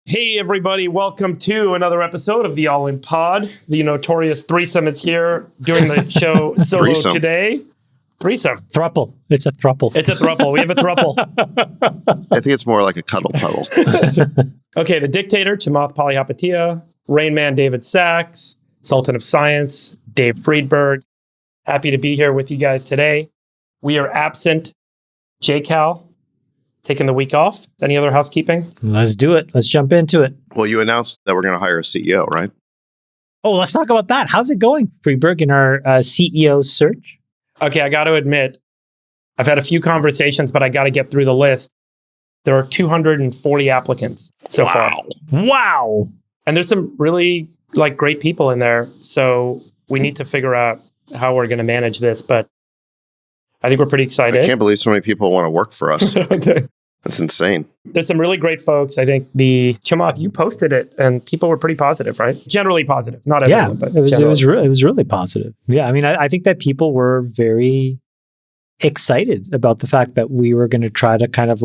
Hey, everybody. Welcome to another episode of the All In Pod. The notorious threesome is here doing the show solo today. Threesome. Thruple. It's a thruple. It's a thruple. We have a thruple. I think it's more like a cuddle puddle. Okay, the dictator, Chamath Palihapitiya, Rain Man David Sachs, Sultan of Science, Dave Friedberg. Happy to be here with you guys today. We are absent J-Cal, taking the week off. Any other housekeeping? Let's do it. Let's jump into it. Well, you announced that we're going to hire a CEO, right? Oh, let's talk about that. How's it going, Friedberg, in our CEO search? Okay, I got to admit, I've had a few conversations, but I got to get through the list. There are 240 applicants so far. Wow. And there's some really great people in there. So we need to figure out how we're going to manage this, but I think we're pretty excited. I can't believe so many people want to work for us. That's insane. There's some really great folks. I think Chamath, you posted it and people were pretty positive, right? Generally positive. Not everyone, but it was really positive. Yeah, I mean, I think that people were very excited about the fact that we were going to try to kind of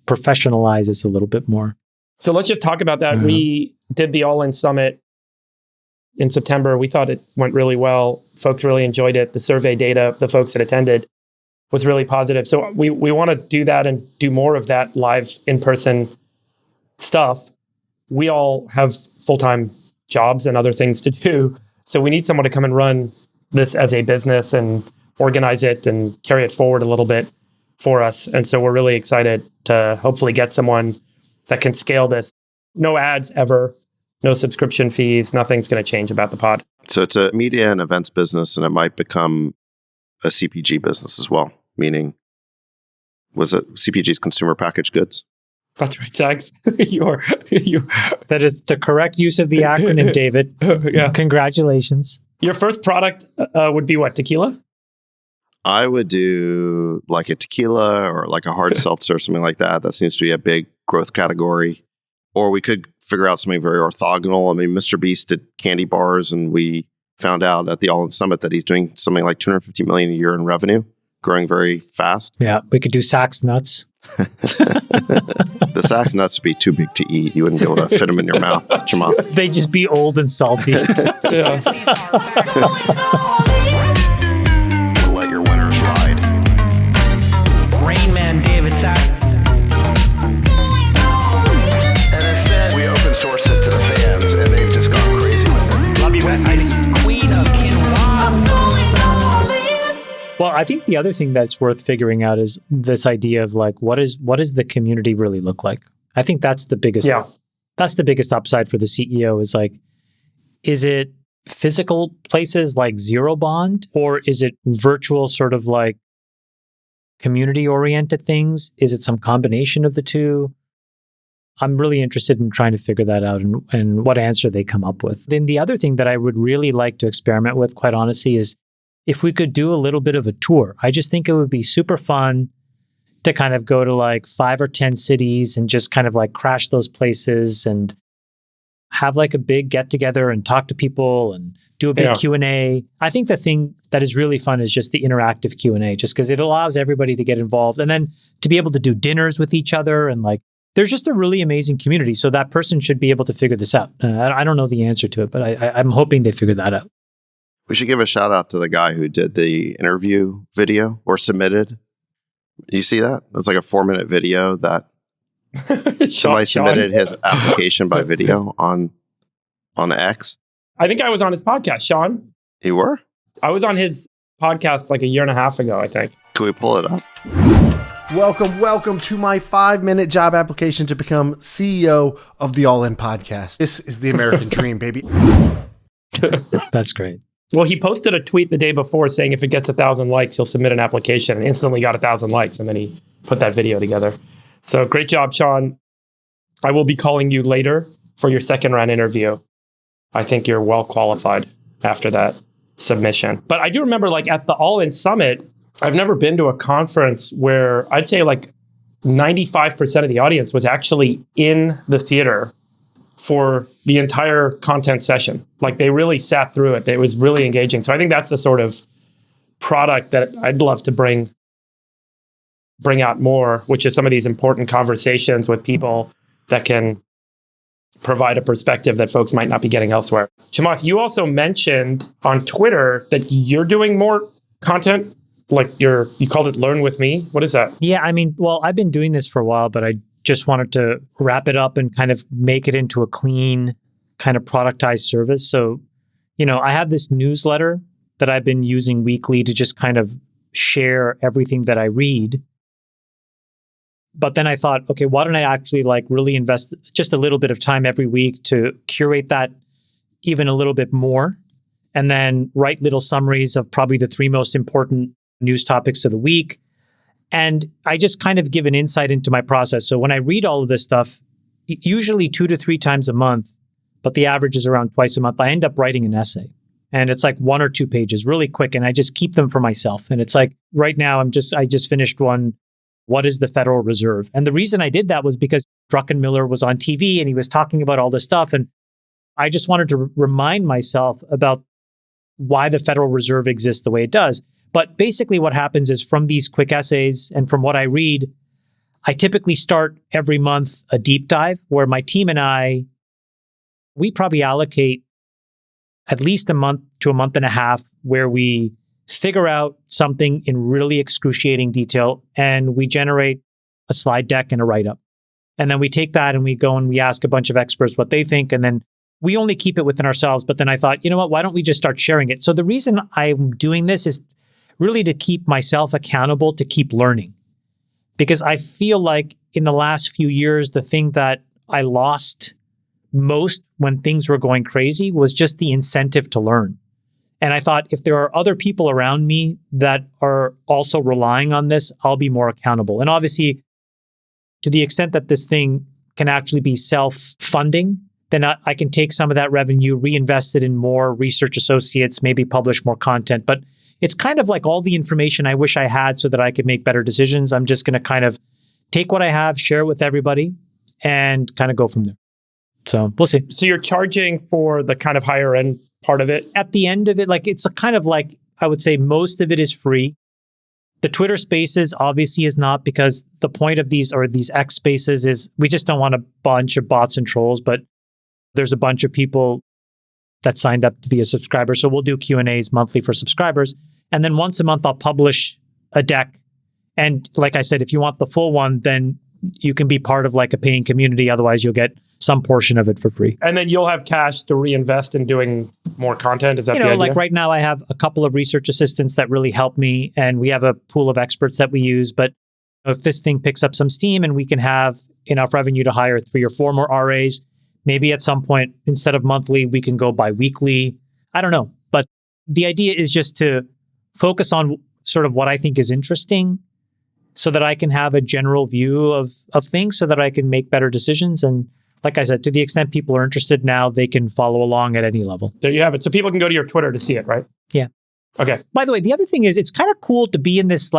professionalize this a little bit more. So let's just talk about that. We did the All In Summit in September. We thought it went really well. Folks really enjoyed it. The survey data, the folks that attended, was really positive. So we want to do that and do more of that live in-person stuff. We all have full-time jobs and other things to do. So we need someone to come and run this as a business and organize it and carry it forward a little bit for us. And so we're really excited to hopefully get someone that can scale this. No ads ever, no subscription fees, nothing's going to change about the pod. So it's a media and events business, and it might become a CPG business as well. Meaning, was it CPG's consumer packaged goods? That's right, Sachs. That is the correct use of the acronym, David. Yeah. Congratulations. Your first product would be what, tequila? I would do a tequila or a hard seltzer or something like that. That seems to be a big growth category. Or we could figure out something very orthogonal. I mean, Mr. Beast did candy bars, and we found out at the All In Summit that he's doing something like $250 million a year in revenue, growing very fast. Yeah, we could do Sachs nuts. The Sachs nuts would be too big to eat. You wouldn't be able to fit them in your mouth, Chamath. They'd just be old and salty. Yeah. Let your winners ride. Rain Man David Sachs. And instead, we open source it to the fans, and they've just gone crazy with it. Love you, Bestie. Queen of quinoa. Well, I think the other thing that's worth figuring out is this idea of what does the community really look like? I think that's the biggest. Yeah. That's the biggest upside for the CEO is it physical places like Zero Bond, or is it virtual sort of community oriented things? Is it some combination of the two? I'm really interested in trying to figure that out and what answer they come up with. Then the other thing that I would really like to experiment with, quite honestly, is if we could do a little bit of a tour. I just think it would be super fun to kind of go to 5 or 10 cities and just kind of crash those places and have a big get together and talk to people and do a big Q&A. I think the thing that is really fun is just the interactive Q&A, just because it allows everybody to get involved and then to be able to do dinners with each other. And there's just a really amazing community. So that person should be able to figure this out. I don't know the answer to it, but I'm hoping they figure that out. We should give a shout out to the guy who did the interview video or submitted. You see that? It's a 4-minute video that somebody submitted his application by video on X. I think I was on his podcast, Sean. You were? I was on his podcast a year and a half ago, I think. Can we pull it up? Welcome to my 5-minute job application to become CEO of the All In Podcast. This is the American dream, baby. That's great. Well, he posted a tweet the day before saying if it gets 1,000 likes, he'll submit an application, and instantly got 1,000 likes, and then he put that video together. So great job, Sean. I will be calling you later for your second round interview. I think you're well qualified after that submission. But I do remember at the All In Summit, I've never been to a conference where I'd say 95% of the audience was actually in the theater for the entire content session. They really sat through it. It was really engaging. So I think that's the sort of product that I'd love to bring out more, which is some of these important conversations with people that can provide a perspective that folks might not be getting elsewhere. Chamath, you also mentioned on Twitter that you're doing more content, like you called it Learn With Me. What is that? Yeah, I mean, well, I've been doing this for a while, but I just wanted to wrap it up and kind of make it into a clean kind of productized service. So, I have this newsletter that I've been using weekly to just kind of share everything that I read. But then I thought, okay, why don't I actually really invest just a little bit of time every week to curate that even a little bit more, and then write little summaries of probably the 3 most important news topics of the week. And I just kind of give an insight into my process. So when I read all of this stuff, usually 2 to 3 times a month, but the average is around twice a month, I end up writing an essay. And it's like 1 or 2 pages, really quick. And I just keep them for myself. And it's like, right now, I just finished one, What is the Federal Reserve? And the reason I did that was because Druckenmiller was on TV and he was talking about all this stuff. And I just wanted to remind myself about why the Federal Reserve exists the way it does. But basically what happens is, from these quick essays and from what I read, I typically start every month a deep dive where my team and we probably allocate at least a month to a month and a half where we figure out something in really excruciating detail, and we generate a slide deck and a write-up. And then we take that and we go and we ask a bunch of experts what they think, and then we only keep it within ourselves. But then I thought, why don't we just start sharing it? So the reason I'm doing this is really to keep myself accountable, to keep learning. Because I feel like in the last few years, the thing that I lost most when things were going crazy was just the incentive to learn. And I thought, if there are other people around me that are also relying on this, I'll be more accountable. And obviously, to the extent that this thing can actually be self-funding, then I can take some of that revenue, reinvest it in more research associates, maybe publish more content. But it's kind of like all the information I wish I had so that I could make better decisions. I'm just going to kind of take what I have, share it with everybody, and kind of go from there. So we'll see. So you're charging for the kind of higher end part of it? At the end of it, it's a kind of I would say most of it is free. The Twitter Spaces obviously is not, because the point of these X Spaces is we just don't want a bunch of bots and trolls, but there's a bunch of people that signed up to be a subscriber. So we'll do Q&As monthly for subscribers. And then once a month, I'll publish a deck. And like I said, if you want the full one, then you can be part of a paying community. Otherwise, you'll get some portion of it for free. And then you'll have cash to reinvest in doing more content. Is that the idea? Right now I have a couple of research assistants that really help me, and we have a pool of experts that we use. But if this thing picks up some steam and we can have enough revenue to hire 3 or 4 more RAs, maybe at some point, instead of monthly, we can go bi-weekly. I don't know. But the idea is just to focus on sort of what I think is interesting, so that I can have a general view of things, so that I can make better decisions. And like I said, to the extent people are interested now, they can follow along at any level. There you have it. So people can go to your Twitter to see it, right? Yeah. Okay. By the way, the other thing is, it's kind of cool to be in this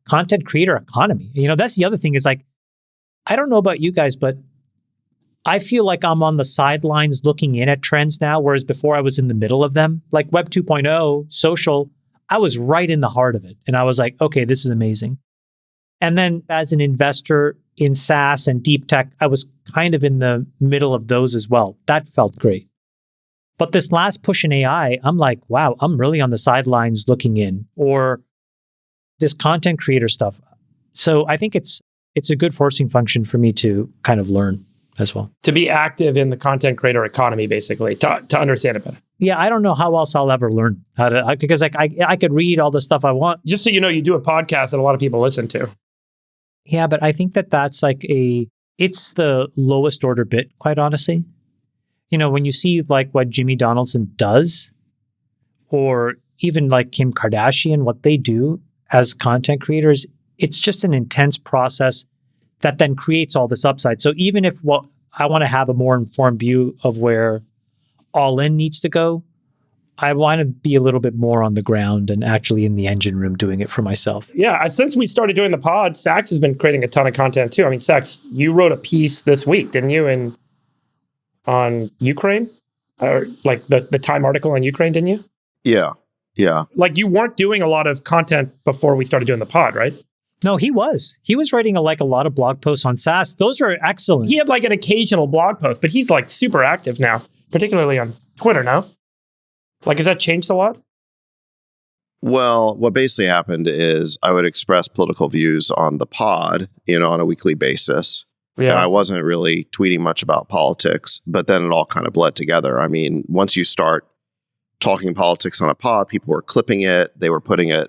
content creator economy. That's the other thing is I don't know about you guys, but I feel like I'm on the sidelines looking in at trends now, whereas before I was in the middle of them. Like Web 2.0, social, I was right in the heart of it. And I was like, okay, this is amazing. And then as an investor in SaaS and deep tech, I was kind of in the middle of those as well. That felt great. But this last push in AI, I'm like, wow, I'm really on the sidelines looking in, or this content creator stuff. So I think it's a good forcing function for me to kind of learn as well. To be active in the content creator economy, basically, to understand it better. Yeah, I don't know how else I'll ever learn how to, because I could read all the stuff I want. Just so you know, you do a podcast that a lot of people listen to. Yeah, but I think that's it's the lowest order bit, quite honestly. When you see what Jimmy Donaldson does, or even Kim Kardashian, what they do as content creators, it's just an intense process that then creates all this upside. So even if I want to have a more informed view of where All In needs to go, I want to be a little bit more on the ground and actually in the engine room doing it for myself. Yeah, since we started doing the pod, Sax has been creating a ton of content too. I mean, Sax, you wrote a piece this week, didn't you, on Ukraine? Or the Time article on Ukraine, didn't you? Yeah. You weren't doing a lot of content before we started doing the pod, right? No, he was. He was writing a lot of blog posts on SaaS. Those are excellent. He had like an occasional blog post, but he's like super active now, particularly on Twitter now. Like, has that changed a lot? Well, what basically happened is I would express political views on the pod, on a weekly basis. Yeah. And I wasn't really tweeting much about politics, but then it all kind of bled together. I mean, once you start talking politics on a pod, people were clipping it, they were putting it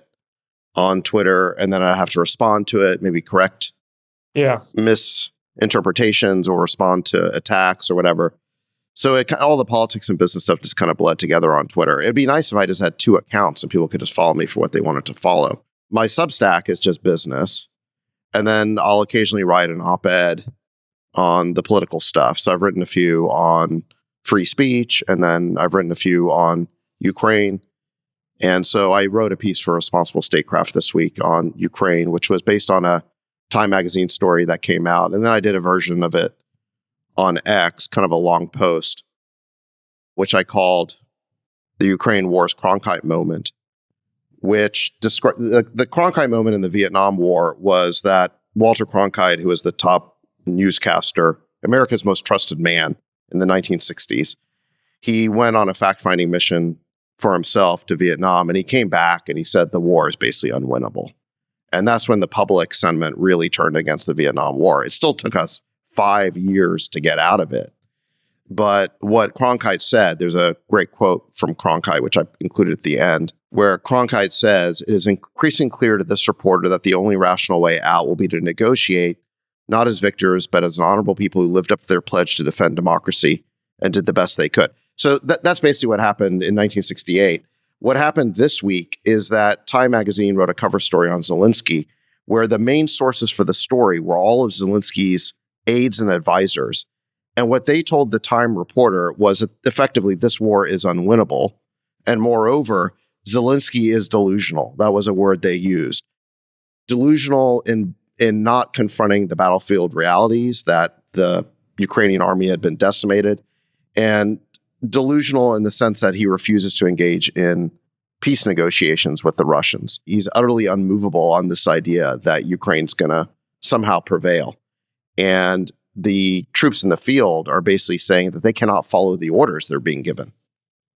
on Twitter, and then I'd have to respond to it, maybe correct misinterpretations or respond to attacks or whatever. So all the politics and business stuff just kind of bled together on Twitter. It'd be nice if I just had 2 accounts and people could just follow me for what they wanted to follow. My Substack is just business. And then I'll occasionally write an op-ed on the political stuff. So I've written a few on free speech, and then I've written a few on Ukraine. And so I wrote a piece for Responsible Statecraft this week on Ukraine, which was based on a Time magazine story that came out. And then I did a version of it on X, kind of a long post, which I called the Ukraine War's Cronkite Moment, which described the Cronkite Moment in the Vietnam War was that Walter Cronkite, who was the top newscaster, America's most trusted man in the 1960s, he went on a fact-finding mission for himself to Vietnam, and he came back and he said the war is basically unwinnable. And that's when the public sentiment really turned against the Vietnam War. It still took us 5 years to get out of it. But what Cronkite said, there's a great quote from Cronkite, which I included at the end, where Cronkite says, "It is increasingly clear to this reporter that the only rational way out will be to negotiate, not as victors, but as honorable people who lived up to their pledge to defend democracy and did the best they could." So that's basically what happened in 1968. What happened this week is that Time magazine wrote a cover story on Zelensky, where the main sources for the story were all of Zelensky's aides and advisors. And what they told the Time reporter was that effectively this war is unwinnable. And moreover, Zelensky is delusional. That was a word they used. Delusional in not confronting the battlefield realities that the Ukrainian army had been decimated, and delusional in the sense that he refuses to engage in peace negotiations with the Russians. He's utterly unmovable on this idea that Ukraine's going to somehow prevail. And the troops in the field are basically saying that they cannot follow the orders they're being given.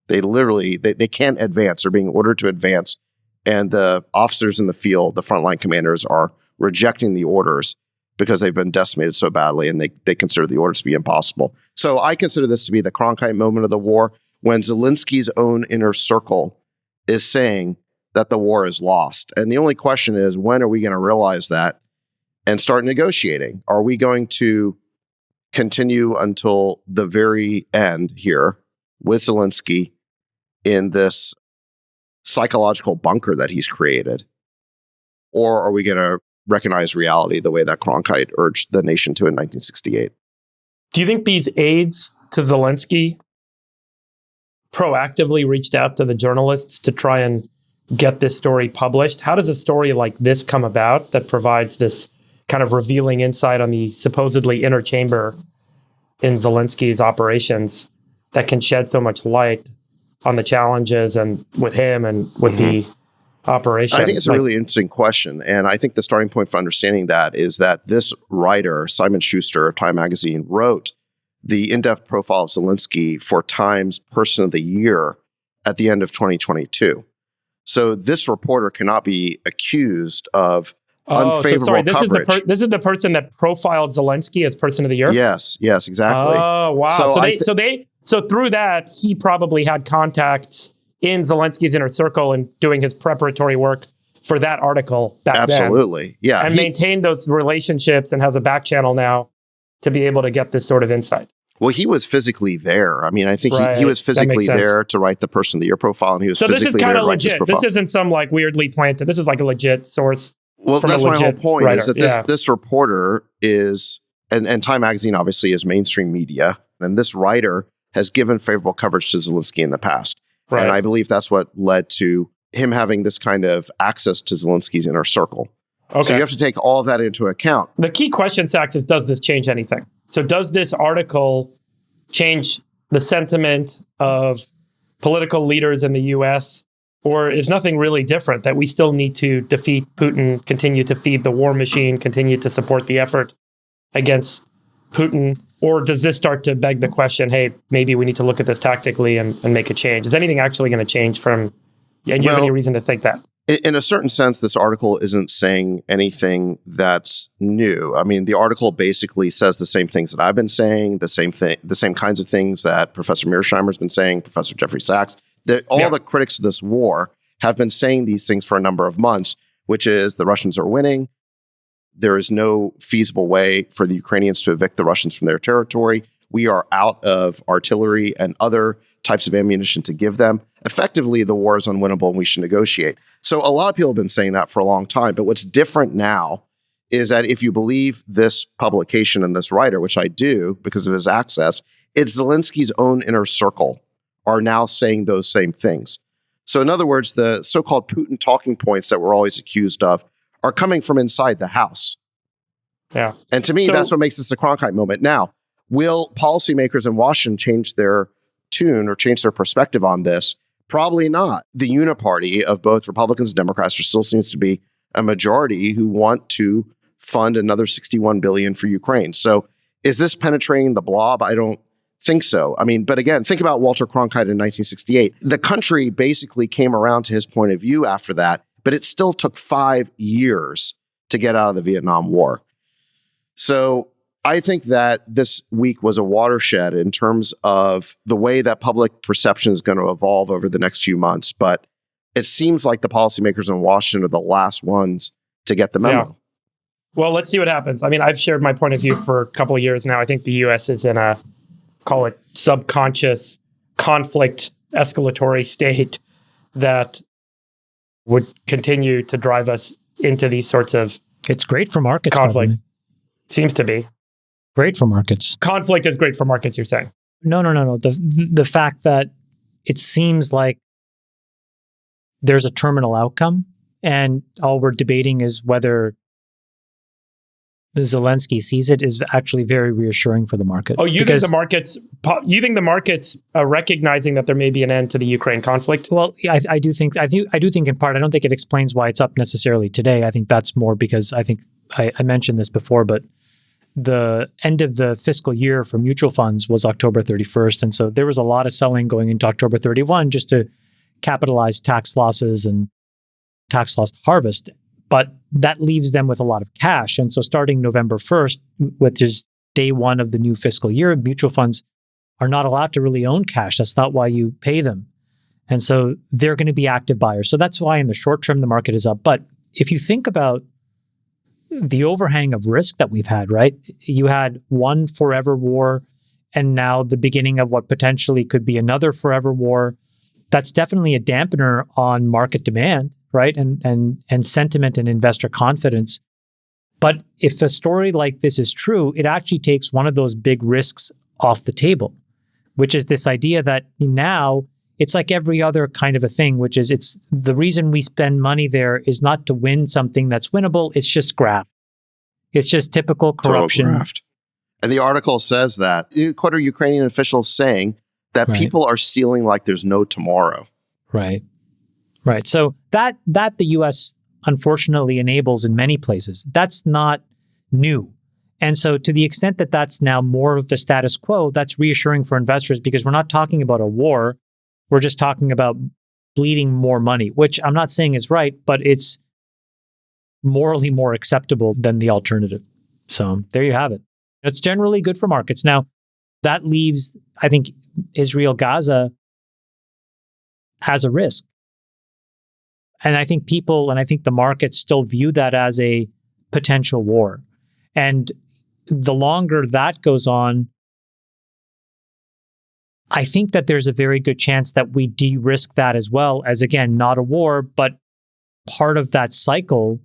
They literally, they can't advance. They're being ordered to advance. And the officers in the field, the frontline commanders, are rejecting the orders because they've been decimated so badly, and they consider the orders to be impossible. So I consider this to be the Cronkite moment of the war, when Zelensky's own inner circle is saying that the war is lost. And the only question is, when are we going to realize that and start negotiating? Are we going to continue until the very end here with Zelensky in this psychological bunker that he's created? Or are we going to recognize reality the way that Cronkite urged the nation to in 1968? Do you think these aides to Zelensky proactively reached out to the journalists to try and get this story published? How does a story like this come about that provides this kind of revealing insight on the supposedly inner chamber in Zelensky's operations that can shed so much light on the challenges and with him and with the operation? I think it's a really interesting question. And I think the starting point for understanding that is that this writer, Simon Schuster of Time magazine, wrote the in-depth profile of Zelensky for Time's Person of the Year at the end of 2022. So this reporter cannot be accused of unfavorable coverage. This is the person that profiled Zelensky as Person of the Year? Yes, exactly. Oh, wow. So through that, he probably had contacts in Zelensky's inner circle and doing his preparatory work for that article back then. Absolutely. Yeah. And maintained those relationships and has a back channel now to be able to get this sort of insight. Well, he was physically there. I mean, I think he was physically there to write the Person of the Year profile, and he was physically there to write this profile. This isn't some like weirdly planted. This is like a legit source. Well, that's my whole point, is that this reporter is, and Time magazine obviously is mainstream media, and this writer has given favorable coverage to Zelensky in the past. Right. And I believe that's what led to him having this kind of access to Zelensky's inner circle. Okay. So you have to take all of that into account. The key question, Sachs, is, does this change anything? So does this article change the sentiment of political leaders in the U.S. Or is nothing really different, that we still need to defeat Putin, continue to feed the war machine, continue to support the effort against Putin? Or does this start to beg the question, hey, maybe we need to look at this tactically and make a change? Is anything actually going to change from, and you have any reason to think that? In a certain sense, this article isn't saying anything that's new. I mean, the article basically says the same things that I've been saying, the same kinds of things that Professor Mearsheimer's been saying, Professor Jeffrey Sachs. All the critics of this war have been saying these things for a number of months, which is the Russians are winning. There is no feasible way for the Ukrainians to evict the Russians from their territory. We are out of artillery and other types of ammunition to give them. Effectively, the war is unwinnable and we should negotiate. So a lot of people have been saying that for a long time. But what's different now is that if you believe this publication and this writer, which I do because of his access, it's Zelensky's own inner circle are now saying those same things. So in other words, the so-called Putin talking points that we're always accused of are coming from inside the house. Yeah. And to me, that's what makes this a Cronkite moment. Now, will policymakers in Washington change their tune or change their perspective on this? Probably not. The uniparty of both Republicans and Democrats, there still seems to be a majority who want to fund another $61 billion for Ukraine. So is this penetrating the blob? I don't think so. I mean, but again, think about Walter Cronkite in 1968. The country basically came around to his point of view after that, but it still took 5 years to get out of the Vietnam War. So I think that this week was a watershed in terms of the way that public perception is going to evolve over the next few months. But it seems like the policymakers in Washington are the last ones to get the memo. Yeah. Well, let's see what happens. I mean, I've shared my point of view for a couple of years now. I think the U.S. is in a, call it subconscious conflict escalatory state that would continue to drive us into these sorts of It's great for markets. conflict. Seems to be. Great for markets. Conflict is great for markets, you're saying? No. The fact that it seems like there's a terminal outcome and all we're debating is whether Zelensky sees it is actually very reassuring for the market. Oh, you think the markets are recognizing that there may be an end to the Ukraine conflict? Well, I do think in part, I don't think it explains why it's up necessarily today. I think that's more because I think I mentioned this before, but the end of the fiscal year for mutual funds was October 31st. And so there was a lot of selling going into October 31 just to capitalize tax losses and tax loss harvest. But that leaves them with a lot of cash. And so starting November 1st, which is day one of the new fiscal year, mutual funds are not allowed to really own cash. That's not why you pay them. And so they're going to be active buyers. So that's why in the short term, the market is up. But if you think about the overhang of risk that we've had, right? You had one forever war and now the beginning of what potentially could be another forever war. That's definitely a dampener on market demand, right? And sentiment and investor confidence. But if a story like this is true, it actually takes one of those big risks off the table, which is this idea that now it's like every other kind of a thing, which is it's the reason we spend money there is not to win something that's winnable. It's just graft. It's just typical corruption. Total graft. And the article says that. What are Ukrainian officials saying? That people are stealing like there's no tomorrow. Right. So that the U.S. unfortunately enables in many places. That's not new. And so to the extent that that's now more of the status quo, that's reassuring for investors because we're not talking about a war. We're just talking about bleeding more money, which I'm not saying is right, but it's morally more acceptable than the alternative. So there you have it. It's generally good for markets. Now, that leaves, I think, Israel-Gaza as a risk. And I think the markets still view that as a potential war. And the longer that goes on, I think that there's a very good chance that we de-risk that as well as, again, not a war, but part of that cycle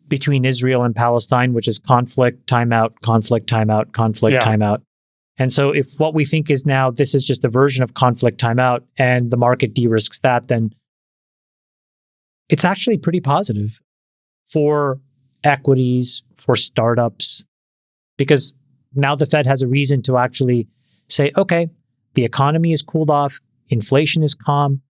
between Israel and Palestine, which is conflict, timeout, conflict, timeout, conflict, timeout. And so if what we think is now, this is just a version of conflict, timeout, and the market de-risks that, then it's actually pretty positive for equities, for startups, because now the Fed has a reason to actually say, okay, the economy is cooled off, inflation is calm,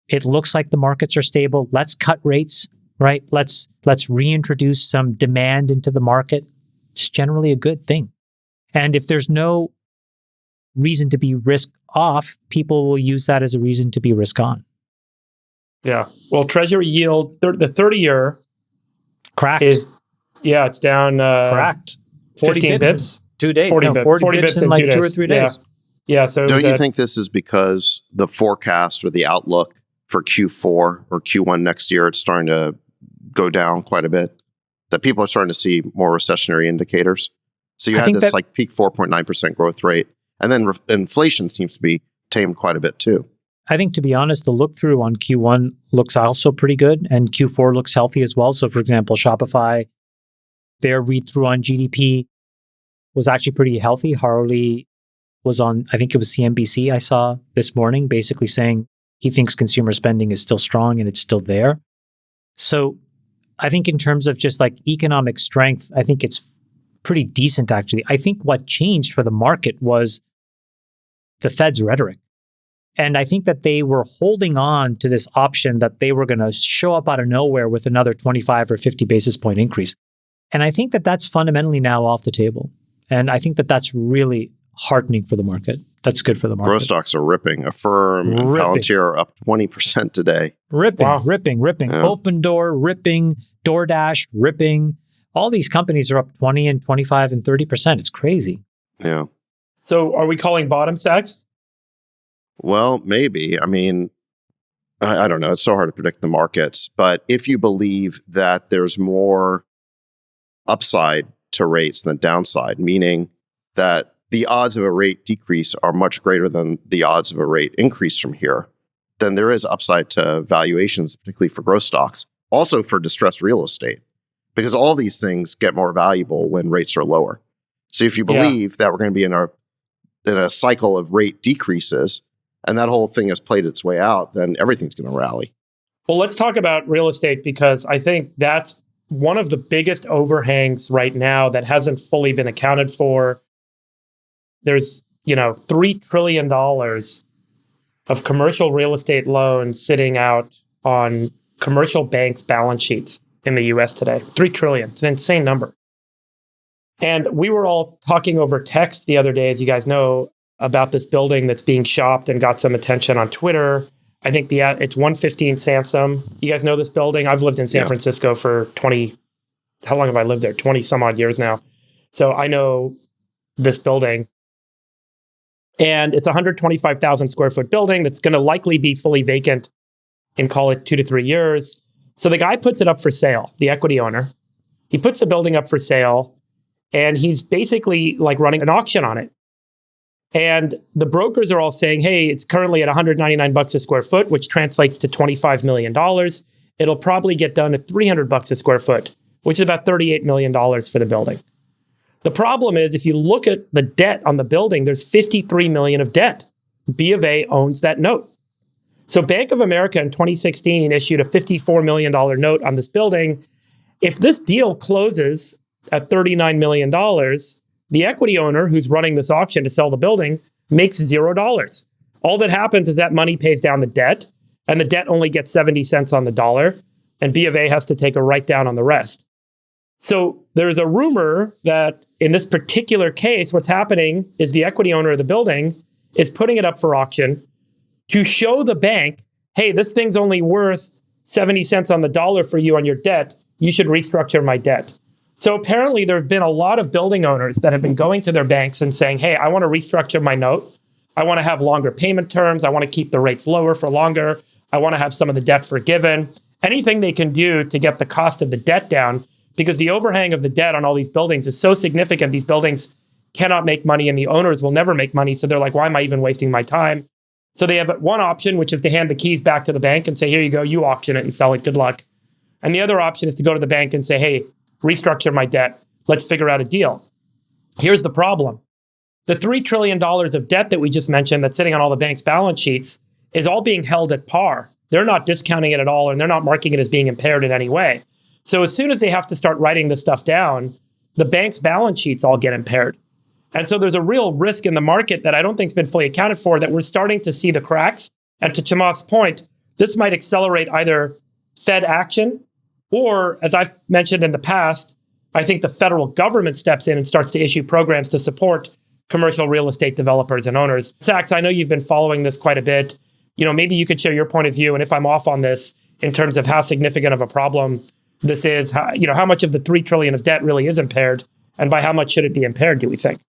It looks like the markets are stable. Let's cut rates, right? Let's reintroduce some demand into the market. It's generally a good thing. And if there's no reason to be risk off, people will use that as a reason to be risk on. Yeah. Well, Treasury yields, the 30-year Cracked. it's down Cracked. 15 bips. 2 days. 40 no, bips. 40 40 bips bips in in like 2 2 or days. 3 days. Yeah. So Don't you think this is because the forecast or the outlook for Q4 or Q1 next year, it's starting to go down quite a bit? That people are starting to see more recessionary indicators. So you had this like peak 4.9% growth rate, and then inflation seems to be tamed quite a bit too. I think, to be honest, the look through on Q1 looks also pretty good, and Q4 looks healthy as well. So, for example, Shopify, their read through on GDP was actually pretty healthy. Harley was on, I think it was CNBC I saw this morning, basically saying he thinks consumer spending is still strong and it's still there. So I think in terms of just like economic strength, I think it's pretty decent, actually. I think what changed for the market was the Fed's rhetoric. And I think that they were holding on to this option that they were going to show up out of nowhere with another 25 or 50 basis point increase. And I think that that's fundamentally now off the table. And I think that that's really heartening for the market. That's good for the market. Growth stocks are ripping. Affirm and Palantir are up 20% today. Ripping. Yeah. Open Door, ripping. DoorDash, ripping. All these companies are up 20 and 25 and 30%. It's crazy. Yeah. So are we calling bottom stacks? Well, maybe. I mean, I don't know. It's so hard to predict the markets. But if you believe that there's more upside to rates than downside, meaning that the odds of a rate decrease are much greater than the odds of a rate increase from here, then there is upside to valuations, particularly for growth stocks, also for distressed real estate, because all these things get more valuable when rates are lower. So if you believe that we're going to be in a cycle of rate decreases, and that whole thing has played its way out, then everything's going to rally. Well, let's talk about real estate, because I think that's one of the biggest overhangs right now that hasn't fully been accounted for. There's, $3 trillion of commercial real estate loans sitting out on commercial banks' balance sheets in the US today. 3 trillion. It's an insane number. And we were all talking over text the other day, as you guys know, about this building that's being shopped and got some attention on Twitter. I think it's 115 Sansom. You guys know this building? I've lived in San Francisco for how long have I lived there? 20 some odd years now. So I know this building. And it's a 125,000 square foot building that's going to likely be fully vacant in, call it, 2 to 3 years. So the guy puts it up for sale, the equity owner. He puts the building up for sale, and he's basically like running an auction on it. And the brokers are all saying, hey, it's currently at $199 a square foot, which translates to $25 million. It'll probably get done at $300 a square foot, which is about $38 million for the building. The problem is, if you look at the debt on the building, there's $53 million of debt. B of A owns that note. So Bank of America in 2016 issued a $54 million note on this building. If this deal closes at $39 million, the equity owner who's running this auction to sell the building makes $0. All that happens is that money pays down the debt, and the debt only gets 70 cents on the dollar, and B of A has to take a write down on the rest. So there's a rumor that in this particular case, what's happening is the equity owner of the building is putting it up for auction to show the bank, hey, this thing's only worth 70 cents on the dollar for you on your debt. You should restructure my debt. So apparently there have been a lot of building owners that have been going to their banks and saying, hey, I want to restructure my note. I want to have longer payment terms. I want to keep the rates lower for longer. I want to have some of the debt forgiven. Anything they can do to get the cost of the debt down, because the overhang of the debt on all these buildings is so significant. These buildings cannot make money and the owners will never make money. So they're like, why am I even wasting my time? So they have one option, which is to hand the keys back to the bank and say, here you go, you auction it and sell it. Good luck. And the other option is to go to the bank and say, hey, restructure my debt. Let's figure out a deal. Here's the problem. The $3 trillion of debt that we just mentioned that's sitting on all the banks' balance sheets is all being held at par. They're not discounting it at all, and they're not marking it as being impaired in any way. So as soon as they have to start writing this stuff down, the bank's balance sheets all get impaired. And so there's a real risk in the market that I don't think has been fully accounted for, that we're starting to see the cracks. And to Chamath's point, this might accelerate either Fed action or, as I've mentioned in the past, I think the federal government steps in and starts to issue programs to support commercial real estate developers and owners. Sachs, I know you've been following this quite a bit. Maybe you could share your point of view, and if I'm off on this, in terms of how significant of a problem this is, how much of the $3 trillion of debt really is impaired, and by how much should it be impaired, do we think?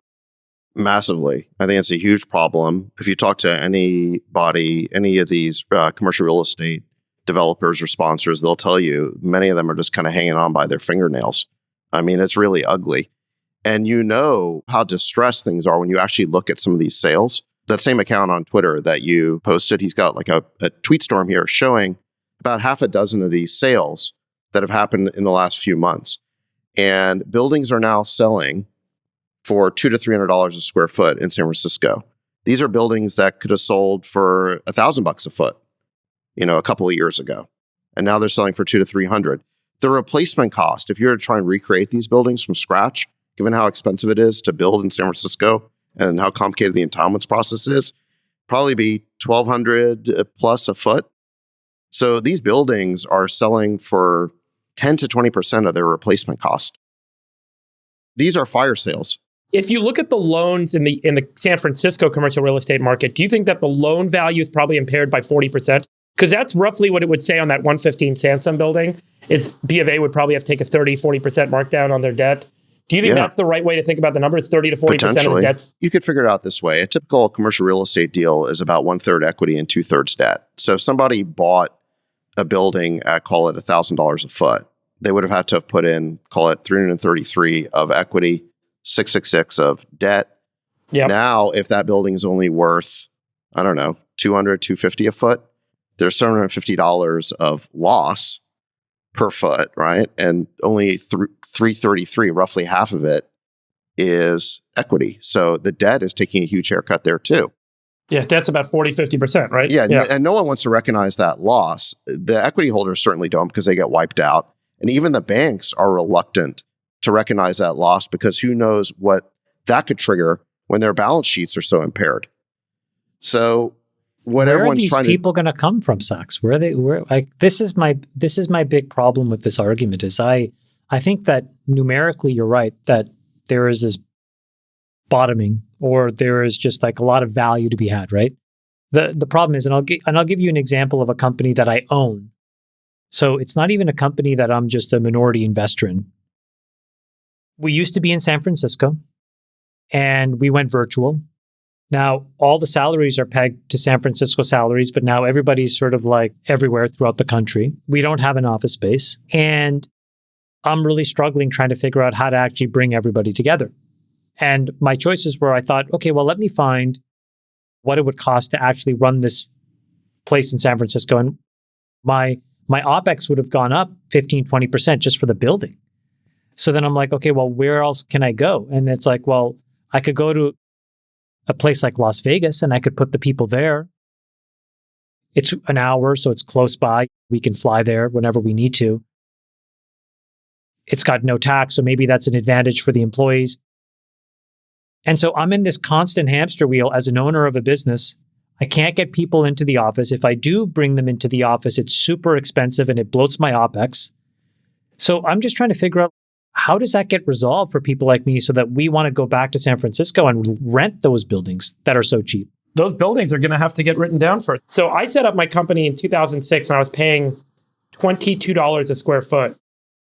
Massively. I think it's a huge problem. If you talk to anybody, any of these commercial real estate developers or sponsors, they'll tell you many of them are just kind of hanging on by their fingernails. I mean, it's really ugly. And you know how distressed things are when you actually look at some of these sales. That same account on Twitter that you posted, he's got like a tweet storm here showing about half a dozen of these sales that have happened in the last few months. And buildings are now selling for $200 to $300 a square foot in San Francisco. These are buildings that could have sold for $1,000 a foot, a couple of years ago. And now they're selling for $200 to $300. The replacement cost, if you were to try and recreate these buildings from scratch, given how expensive it is to build in San Francisco and how complicated the entitlements process is, probably be $1,200 plus a foot. So these buildings are selling for 10 to 20% of their replacement cost. These are fire sales. If you look at the loans in the San Francisco commercial real estate market, do you think that the loan value is probably impaired by 40%? Because that's roughly what it would say on that 115 Sansom building, is B of A would probably have to take a 30-40% markdown on their debt. Do you think that's the right way to think about the numbers, 30 to 40% of the debts? You could figure it out this way. A typical commercial real estate deal is about 1/3 equity and 2/3 debt. So if somebody bought a building at, call it $1,000 a foot, they would have had to have put in, call it 333 of equity, 666 of debt. Yep. Now, if that building is only worth, I don't know, $200, $250 a foot, there's $750 of loss per foot, right? And only 333, roughly half of it, is equity. So the debt is taking a huge haircut there too. Yeah, that's about 40, 50%, right? Yeah, and no one wants to recognize that loss. The equity holders certainly don't, because they get wiped out. And even the banks are reluctant to recognize that loss, because who knows what that could trigger when their balance sheets are so impaired. So what everyone's trying to... Where are these people going to come from, Sachs? This is my big problem with this argument, is I think that numerically you're right, that there is this bottoming, or there is just like a lot of value to be had, right? The problem is, and I'll give you an example of a company that I own. So it's not even a company that I'm just a minority investor in. We used to be in San Francisco, and we went virtual. Now, all the salaries are pegged to San Francisco salaries, but now everybody's sort of like everywhere throughout the country. We don't have an office space. And I'm really struggling trying to figure out how to actually bring everybody together. And my choices were, I thought, okay, well, let me find what it would cost to actually run this place in San Francisco. And my OpEx would have gone up 15, 20% just for the building. So then I'm like, okay, well, where else can I go? And it's like, well, I could go to a place like Las Vegas and I could put the people there. It's an hour, so it's close by. We can fly there whenever we need to. It's got no tax, so maybe that's an advantage for the employees. And so I'm in this constant hamster wheel as an owner of a business. I can't get people into the office. If I do bring them into the office, it's super expensive and it bloats my OpEx. So I'm just trying to figure out, how does that get resolved for people like me so that we want to go back to San Francisco and rent those buildings that are so cheap? Those buildings are going to have to get written down first. So I set up my company in 2006 and I was paying $22 a square foot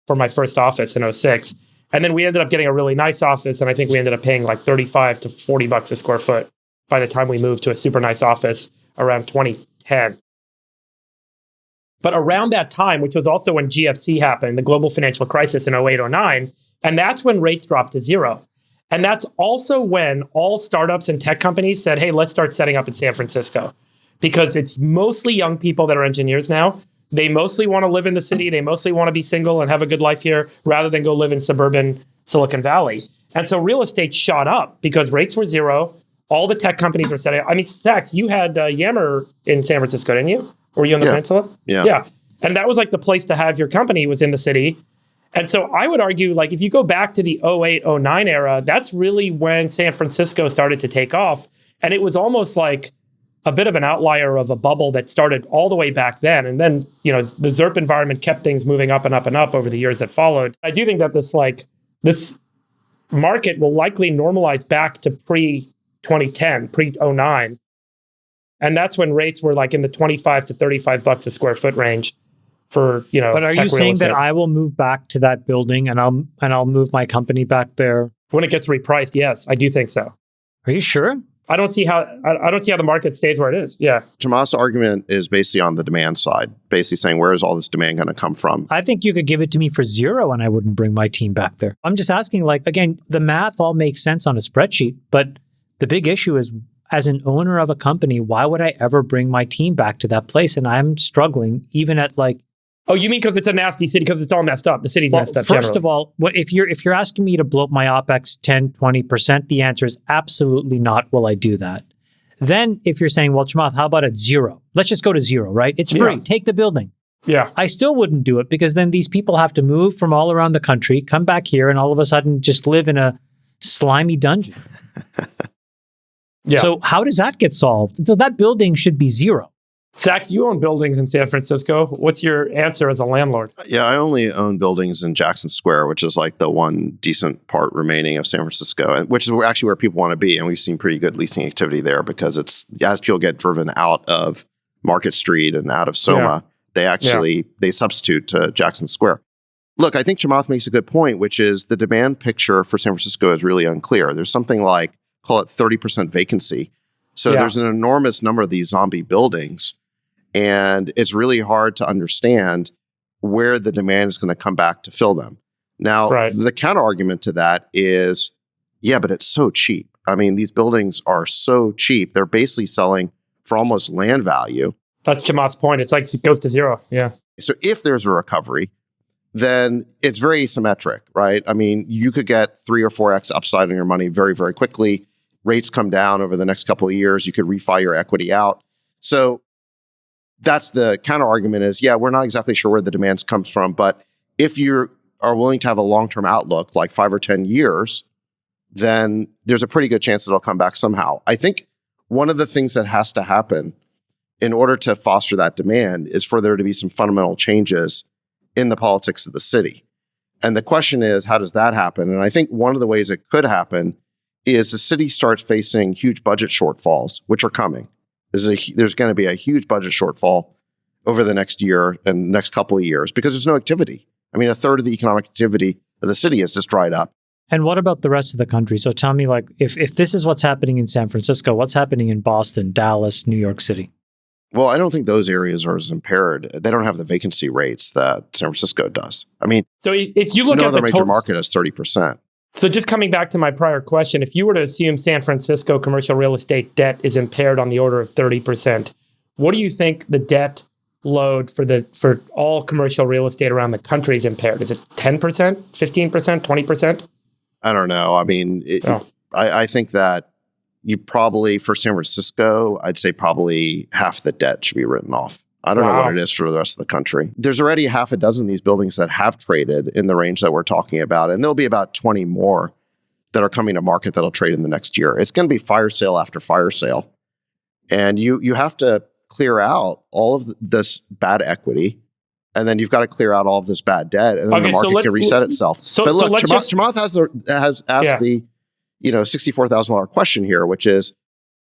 for my first office in 2006. And then we ended up getting a really nice office. And I think we ended up paying like $35 to $40 a square foot by the time we moved to a super nice office around 2010. But around that time, which was also when GFC happened, the global financial crisis in 08, 09, and that's when rates dropped to zero. And that's also when all startups and tech companies said, hey, let's start setting up in San Francisco, because it's mostly young people that are engineers now. They mostly want to live in the city. They mostly want to be single and have a good life here rather than go live in suburban Silicon Valley. And so real estate shot up because rates were zero. All the tech companies were setting up. I mean, Sachs, you had Yammer in San Francisco, didn't you? Were you on the peninsula? Yeah. And that was like the place to have your company, was in the city. And so I would argue, like, if you go back to the 08, 09 era, that's really when San Francisco started to take off. And it was almost like a bit of an outlier of a bubble that started all the way back then. And then, the ZERP environment kept things moving up and up and up over the years that followed. I do think that this market will likely normalize back to pre-2010, pre-09. And that's when rates were like in the $25 to $35 a square foot range for, But are tech you saying real that estate. I will move back to that building and I'll move my company back there? When it gets repriced, yes, I do think so. Are you sure? I don't see how the market stays where it is. Yeah. Chamath's argument is basically on the demand side, basically saying, where is all this demand going to come from? I think you could give it to me for zero and I wouldn't bring my team back there. I'm just asking, again, the math all makes sense on a spreadsheet, but the big issue is, as an owner of a company, why would I ever bring my team back to that place? And I'm struggling even at Oh, you mean because it's a nasty city, because it's all messed up? The city's messed up First generally. of all, if you're asking me to blow up my OpEx 10, 20%, the answer is absolutely not will I do that. Then if you're saying, well, Chamath, how about at zero? Let's just go to zero, right? It's free. Yeah. Take the building. Yeah. I still wouldn't do it because then these people have to move from all around the country, come back here, and all of a sudden just live in a slimy dungeon. Yeah. So how does that get solved? So that building should be zero. Zach, you own buildings in San Francisco. What's your answer as a landlord? Yeah, I only own buildings in Jackson Square, which is like the one decent part remaining of San Francisco, and which is actually where people want to be. And we've seen pretty good leasing activity there because it's as people get driven out of Market Street and out of Soma, they substitute to Jackson Square. Look, I think Chamath makes a good point, which is the demand picture for San Francisco is really unclear. There's something like, call it 30% vacancy. So there's an enormous number of these zombie buildings. And it's really hard to understand where the demand is going to come back to fill them. Now, the counter argument to that is, yeah, but it's so cheap. I mean, these buildings are so cheap. They're basically selling for almost land value. That's Chamath's point. It's like it goes to zero. Yeah. So if there's a recovery, then it's very asymmetric, right? I mean, you could get 3 or 4x upside on your money very, very quickly. Rates come down over the next couple of years. You could refi your equity out. So that's the counter argument is, yeah, we're not exactly sure where the demand comes from, but if you are willing to have a long-term outlook, like 5 or 10 years, then there's a pretty good chance that it'll come back somehow. I think one of the things that has to happen in order to foster that demand is for there to be some fundamental changes in the politics of the city. And the question is, how does that happen? And I think one of the ways it could happen is the city starts facing huge budget shortfalls, which are coming. There's going to be a huge budget shortfall over the next year and next couple of years because there's no activity. I mean, a third of the economic activity of the city has just dried up. And what about the rest of the country? So tell me, if this is what's happening in San Francisco, what's happening in Boston, Dallas, New York City? Well, I don't think those areas are as impaired. They don't have the vacancy rates that San Francisco does. I mean, so if you look no at other the major total market has 30%. So just coming back to my prior question, if you were to assume San Francisco commercial real estate debt is impaired on the order of 30%, what do you think the debt load for all commercial real estate around the country is impaired? Is it 10%, 15%, 20%? I don't know. I mean, I think that you probably, for San Francisco, I'd say probably half the debt should be written off. I don't know what it is for the rest of the country. There's already half a dozen of these buildings that have traded in the range that we're talking about, and there'll be about 20 more that are coming to market that'll trade in the next year. It's going to be fire sale after fire sale. And you have to clear out all of this bad equity, and then you've got to clear out all of this bad debt, and then the market can reset itself. But look, Chamath has asked the $64,000 question here, which is,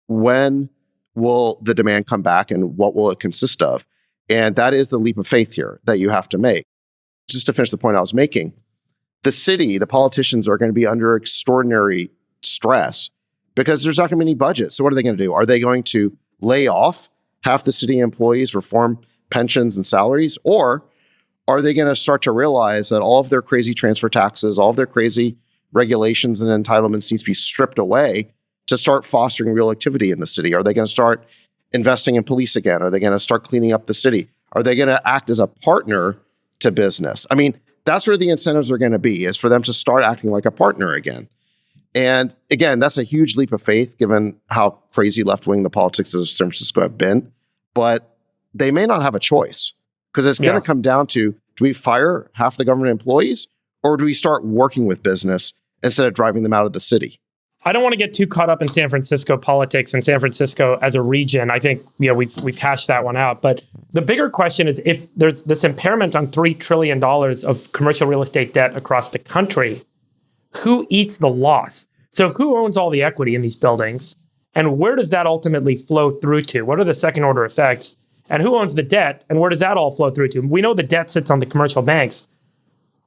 when will the demand come back and what will it consist of? And that is the leap of faith here that you have to make. Just to finish the point I was making, the city, the politicians are going to be under extraordinary stress because there's not going to be any budget. So what are they going to do? Are they going to lay off half the city employees, reform pensions and salaries? Or are they going to start to realize that all of their crazy transfer taxes, all of their crazy regulations and entitlements needs to be stripped away to start fostering real activity in the city? Are they going to start investing in police again? Are they going to start cleaning up the city? Are they going to act as a partner to business? I mean, that's where the incentives are going to be, is for them to start acting like a partner again. And again, that's a huge leap of faith given how crazy left-wing the politics of San Francisco have been. But they may not have a choice because it's going to come down to, do we fire half the government employees or do we start working with business instead of driving them out of the city? I don't want to get too caught up in San Francisco politics and San Francisco as a region. I think we've hashed that one out. But the bigger question is, if there's this impairment on $3 trillion of commercial real estate debt across the country, who eats the loss? So who owns all the equity in these buildings? And where does that ultimately flow through to? What are the second order effects? And who owns the debt? And where does that all flow through to? We know the debt sits on the commercial banks.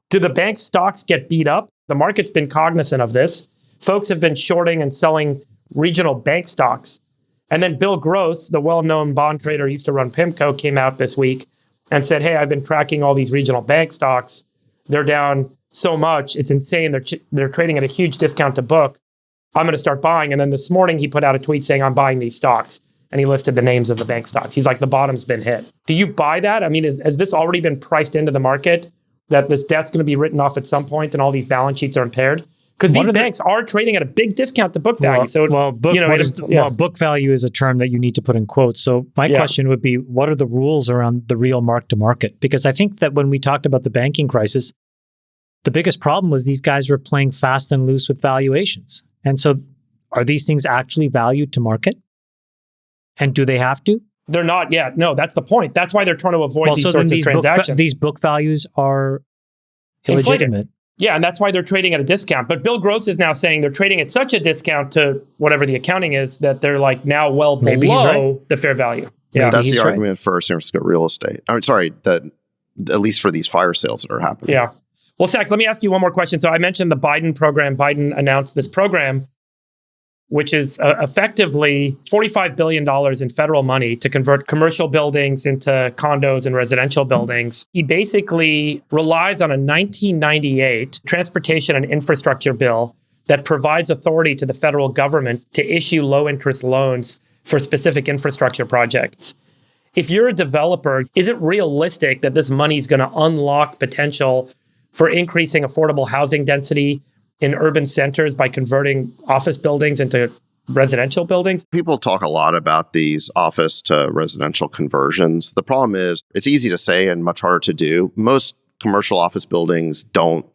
Do the bank stocks get beat up? The market's been cognizant of this. Folks have been shorting and selling regional bank stocks. And then Bill Gross, the well-known bond trader who used to run PIMCO, came out this week and said, hey, I've been tracking all these regional bank stocks. They're down so much. It's insane. They're trading at a huge discount to book. I'm going to start buying. And then this morning he put out a tweet saying, I'm buying these stocks. And he listed the names of the bank stocks. He's like, the bottom's been hit. Do you buy that? I mean, has this already been priced into the market, that this debt's going to be written off at some point and all these balance sheets are impaired? Because these banks are trading at a big discount to book value. Book value is a term that you need to put in quotes. So my question would be, what are the rules around the real mark to market? Because I think that when we talked about the banking crisis, the biggest problem was these guys were playing fast and loose with valuations. And so are these things actually valued to market? And do they have to? They're not yet. No, that's the point. That's why they're trying to avoid these sorts of transactions. These book values are illegitimate. Yeah, and that's why they're trading at a discount. But Bill Gross is now saying they're trading at such a discount to whatever the accounting is that they're like now well below the fair value. Yeah, that's the argument for San Francisco real estate. I'm sorry, that at least for these fire sales that are happening. Yeah. Well, Sachs, let me ask you one more question. So I mentioned the Biden program. Biden announced this program, which is effectively $45 billion in federal money to convert commercial buildings into condos and residential buildings. He basically relies on a 1998 transportation and infrastructure bill that provides authority to the federal government to issue low-interest loans for specific infrastructure projects. If you're a developer, is it realistic that this money is going to unlock potential for increasing affordable housing density in urban centers by converting office buildings into residential buildings? People talk a lot about these office to residential conversions. The problem is it's easy to say and much harder to do. Most commercial office buildings don't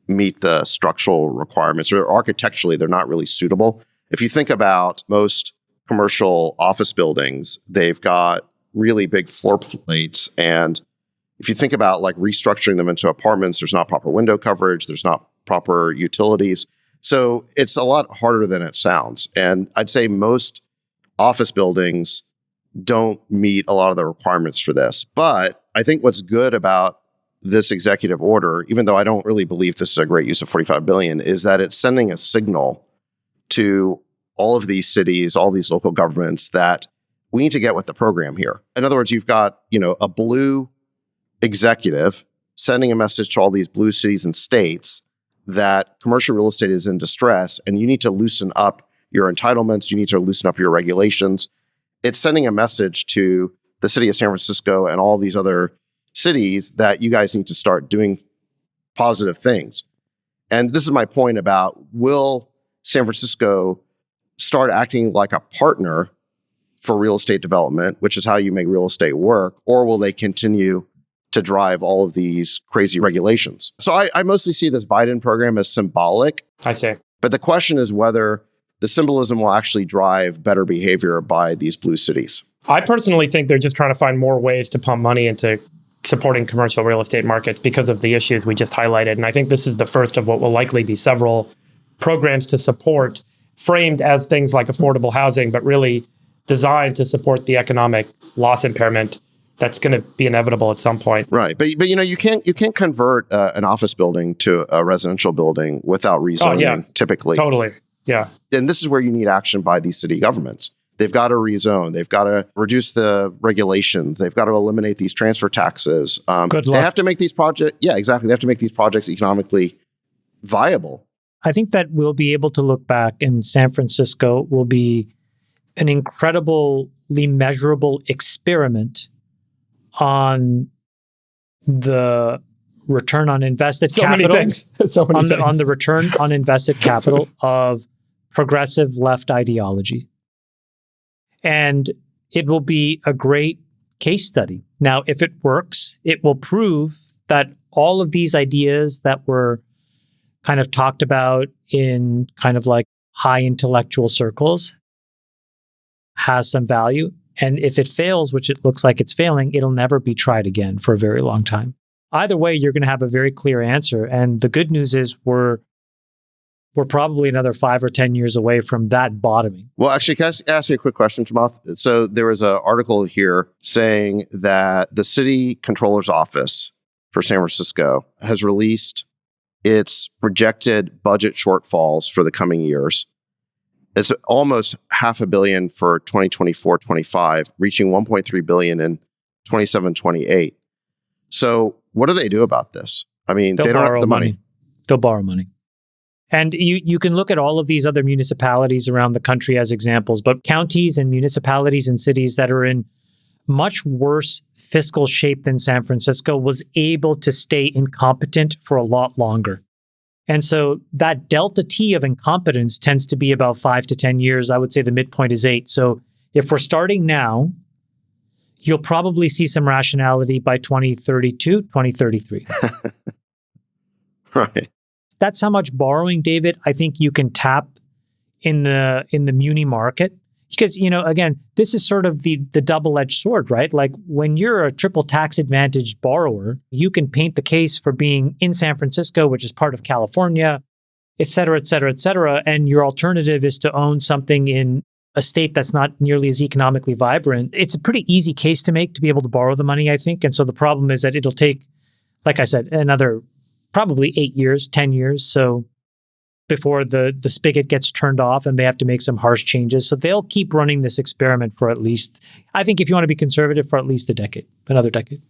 meet the structural requirements, or architecturally, they're not really suitable. If you think about most commercial office buildings, they've got really big floor plates. And if you think about like restructuring them into apartments, there's not proper window coverage, there's not proper utilities. So it's a lot harder than it sounds. And I'd say most office buildings don't meet a lot of the requirements for this. But I think what's good about this executive order, even though I don't really believe this is a great use of $45 billion, is that it's sending a signal to all of these cities, all these local governments, that we need to get with the program here. In other words, you've got, a blue executive sending a message to all these blue cities and states that commercial real estate is in distress and you need to loosen up your entitlements, you need to loosen up your regulations. It's sending a message to the city of San Francisco and all these other cities that you guys need to start doing positive things. And this is my point about, will San Francisco start acting like a partner for real estate development, which is how you make real estate work, or will they continue to drive all of these crazy regulations? So I mostly see this Biden program as symbolic. I see. But the question is whether the symbolism will actually drive better behavior by these blue cities. I personally think they're just trying to find more ways to pump money into supporting commercial real estate markets because of the issues we just highlighted. And I think this is the first of what will likely be several programs to support, framed as things like affordable housing, but really designed to support the economic loss impairment that's going to be inevitable at some point. Right. But you can't convert an office building to a residential building without rezoning, typically. Totally. Yeah. And this is where you need action by these city governments. They've got to rezone. They've got to reduce the regulations. They've got to eliminate these transfer taxes. Good luck. They have to make these projects. Yeah, exactly. They have to make these projects economically viable. I think that we'll be able to look back, and San Francisco will be an incredibly measurable experiment on the return on invested capital. Many things. On the return on invested capital of progressive left ideology. And it will be a great case study. Now, if it works, it will prove that all of these ideas that were kind of talked about in kind of like high intellectual circles has some value. And if it fails, which it looks like it's failing, it'll never be tried again for a very long time. Either way, you're going to have a very clear answer. And the good news is we're probably another 5 or 10 years away from that bottoming. Well, actually, can I ask you a quick question, Chamath? So there was an article here saying that the city controller's office for San Francisco has released its projected budget shortfalls for the coming years. It's almost $500 million for 2024-25, reaching $1.3 billion in 27-28. So what do they do about this? I mean, they don't have the money. They'll borrow money. And you can look at all of these other municipalities around the country as examples, but counties and municipalities and cities that are in much worse fiscal shape than San Francisco was able to stay incompetent for a lot longer. And so that delta T of incompetence tends to be about 5 to 10 years. I would say the midpoint is 8. So if we're starting now, you'll probably see some rationality by 2032, 2033. Right. That's how much borrowing, David, I think you can tap in the muni market. Because, again, this is sort of the double-edged sword, right? Like when you're a triple tax advantaged borrower, you can paint the case for being in San Francisco, which is part of California, et cetera, et cetera, et cetera. And your alternative is to own something in a state that's not nearly as economically vibrant. It's a pretty easy case to make to be able to borrow the money, I think. And so the problem is that it'll take, like I said, another probably 8 years, 10 years. So before the spigot gets turned off and they have to make some harsh changes. So they'll keep running this experiment for at least, I think if you want to be conservative, for at least another decade.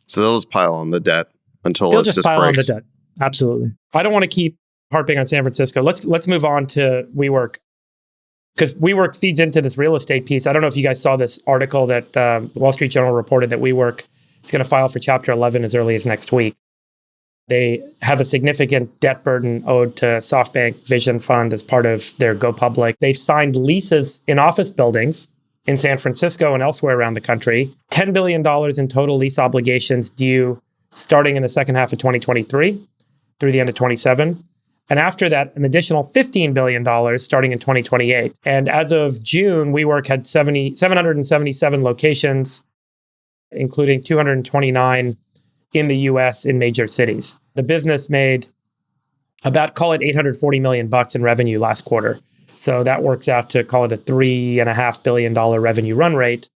So they'll just pile on the debt until they'll it just pile on the debt. Absolutely. I don't want to keep harping on San Francisco. Let's move on to WeWork, because WeWork feeds into this real estate piece. I don't know if you guys saw this article that the Wall Street Journal reported that WeWork is going to file for Chapter 11 as early as next week. They have a significant debt burden owed to SoftBank Vision Fund as part of their go public. They've signed leases in office buildings in San Francisco and elsewhere around the country. $10 billion in total lease obligations due starting in the second half of 2023 through the end of 27. And after that, an additional $15 billion starting in 2028. And as of June, WeWork had 777 locations, including 229 in the US in major cities. The business made about, call it $840 million in revenue last quarter. So that works out to call it a $3.5 billion revenue run rate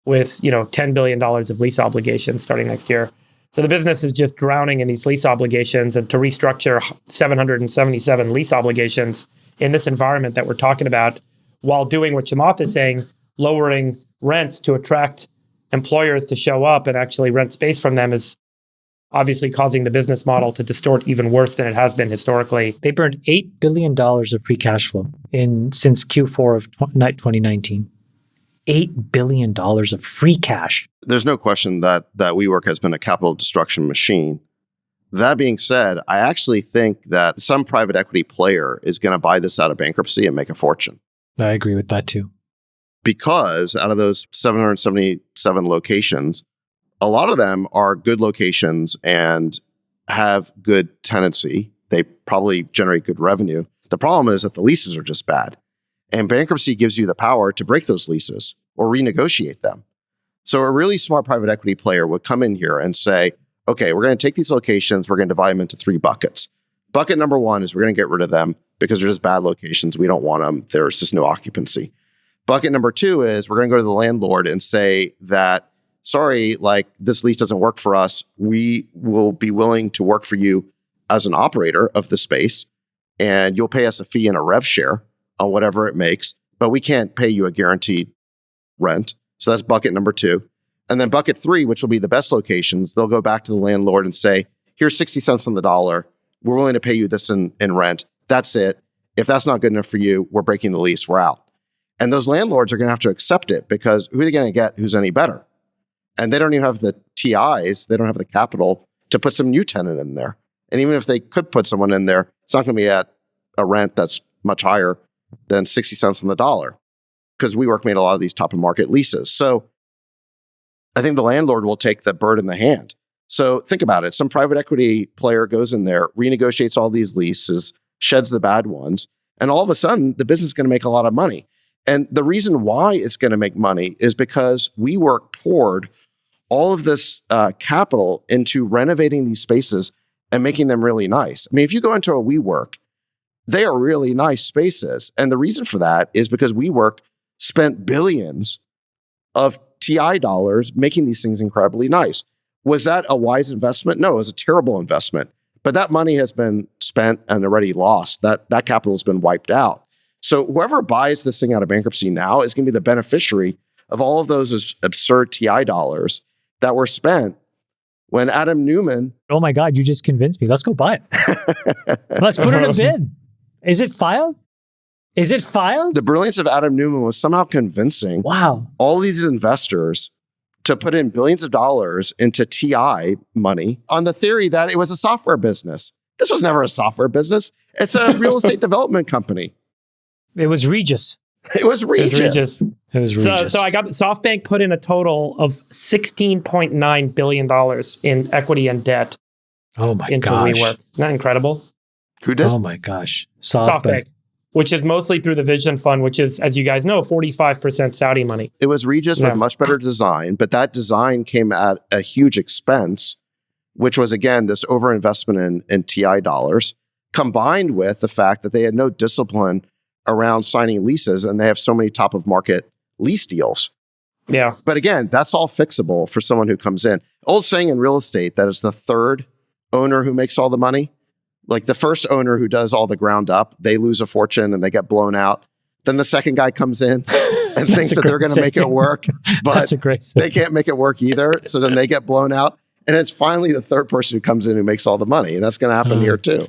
with, $10 billion of lease obligations starting next year. So the business is just drowning in these lease obligations, and to restructure 777 lease obligations in this environment that we're talking about, while doing what Chamath is saying, lowering rents to attract employers to show up and actually rent space from them, is obviously causing the business model to distort even worse than it has been historically. They burned $8 billion of free cash flow since Q4 of 2019. $8 billion of free cash. There's no question that WeWork has been a capital destruction machine. That being said, I actually think that some private equity player is going to buy this out of bankruptcy and make a fortune. I agree with that too. Because out of those 777 locations, a lot of them are good locations and have good tenancy. They probably generate good revenue. The problem is that the leases are just bad. And bankruptcy gives you the power to break those leases or renegotiate them. So a really smart private equity player would come in here and say, okay, we're going to take these locations, we're going to divide them into 3 buckets. Bucket number 1 is we're going to get rid of them because they're just bad locations. We don't want them. There's just no occupancy. Bucket number 2 is we're going to go to the landlord and say that, sorry, like this lease doesn't work for us. We will be willing to work for you as an operator of the space, and you'll pay us a fee and a rev share on whatever it makes, but we can't pay you a guaranteed rent. So that's bucket number 2. And then bucket 3, which will be the best locations, they'll go back to the landlord and say, here's 60 cents on the dollar. We're willing to pay you this in rent. That's it. If that's not good enough for you, we're breaking the lease. We're out. And those landlords are going to have to accept it, because who are they going to get who's any better? And they don't even have the TIs. They don't have the capital to put some new tenant in there. And even if they could put someone in there, it's not going to be at a rent that's much higher than 60 cents on the dollar, because WeWork made a lot of these top of market leases. So I think the landlord will take the bird in the hand. So think about it. Some private equity player goes in there, renegotiates all these leases, sheds the bad ones, And all of a sudden, the business is going to make a lot of money. And the reason why it's going to make money is because WeWork poured all of this capital into renovating these spaces and making them really nice. I mean, if you go into a WeWork, they are really nice spaces. And the reason for that is because WeWork spent billions of TI dollars making these things incredibly nice. Was that a wise investment? No, it was a terrible investment. But that money has been spent and already lost. That capital has been wiped out. So whoever buys this thing out of bankruptcy now is going to be the beneficiary of all of those absurd TI dollars that were spent when Adam Neumann... Oh my God, you just convinced me. Let's go buy it. Let's put in a bid. Is it filed? Is it filed? The brilliance of Adam Neumann was somehow convincing all these investors to put in billions of dollars into TI money on the theory that it was a software business. This was never a software business. It's a real estate development company. It was Regis. It was Regis. It was Regis. So I got SoftBank put in a total of $16.9 billion in equity and debt into WeWork. Isn't that incredible? Who did? Oh my gosh. SoftBank, which is mostly through the Vision Fund, which is, as you guys know, 45% Saudi money. It was Regis with much better design, but that design came at a huge expense, which was, again, this overinvestment in TI dollars, combined with the fact that they had no discipline around signing leases, and they have so many top-of-market lease deals. Yeah. But again, that's all fixable for someone who comes in. Old saying in real estate that it's the third owner who makes all the money. Like the first owner who does all the ground up, they lose a fortune and they get blown out. Then the second guy comes in and thinks that they're going to make it work, but they can't make it work either. So then they get blown out. And it's finally the third person who comes in who makes all the money. And that's going to happen here too.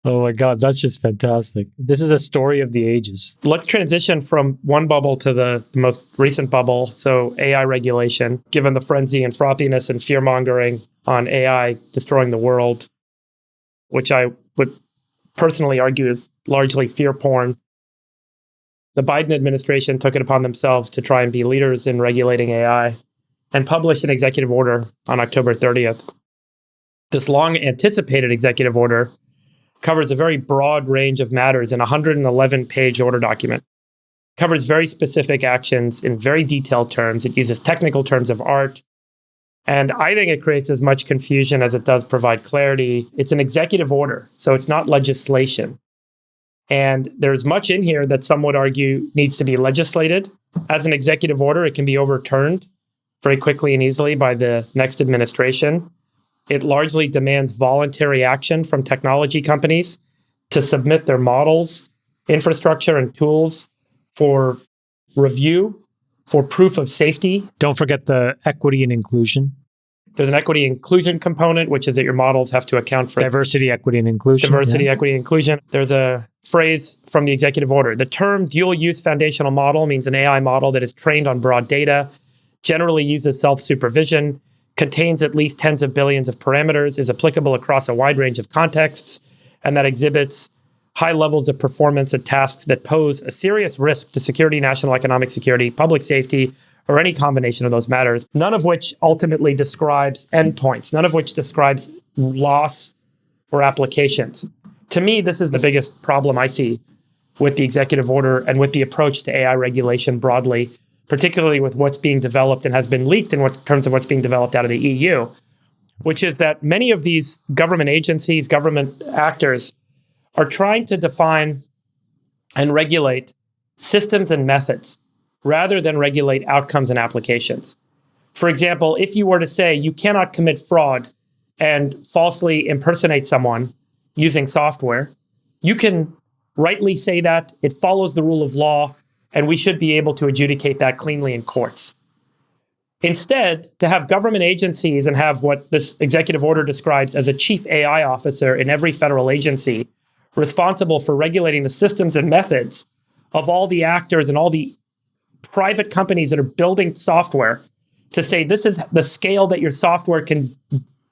Oh my God, that's just fantastic. This is a story of the ages. Let's transition from one bubble to the most recent bubble. So AI regulation, given the frenzy and frothiness and fear-mongering on AI destroying the world, which I would personally argue is largely fear porn. The Biden administration took it upon themselves to try and be leaders in regulating AI and published an executive order on October 30th. This long anticipated executive order covers a very broad range of matters in a 111-page order document. Covers very specific actions in very detailed terms. It uses technical terms of art. And I think it creates as much confusion as it does provide clarity. It's an executive order, so it's not legislation. And there's much in here that some would argue needs to be legislated. As an executive order, it can be overturned very quickly and easily by the next administration. It largely demands voluntary action from technology companies to submit their models, infrastructure, and tools for review, for proof of safety. Don't forget the equity and inclusion. There's an equity inclusion component, which is that your models have to account for diversity, equity, and inclusion. Diversity, equity, and inclusion. There's a phrase from the executive order. The term dual-use foundational model means an AI model that is trained on broad data, generally uses self-supervision, contains at least tens of billions of parameters, is applicable across a wide range of contexts, and that exhibits high levels of performance at tasks that pose a serious risk to security, national economic security, public safety, or any combination of those matters, none of which ultimately describes endpoints, none of which describes loss or applications. To me, this is the biggest problem I see with the executive order and with the approach to AI regulation broadly, particularly with what's being developed and has been leaked in terms of what's being developed out of the EU, which is that many of these government agencies, government actors are trying to define and regulate systems and methods rather than regulate outcomes and applications. For example, if you were to say you cannot commit fraud and falsely impersonate someone using software, you can rightly say that. It follows the rule of law, and we should be able to adjudicate that cleanly in courts. Instead, to have government agencies and have what this executive order describes as a chief AI officer in every federal agency responsible for regulating the systems and methods of all the actors and all the private companies that are building software, to say this is the scale that your software can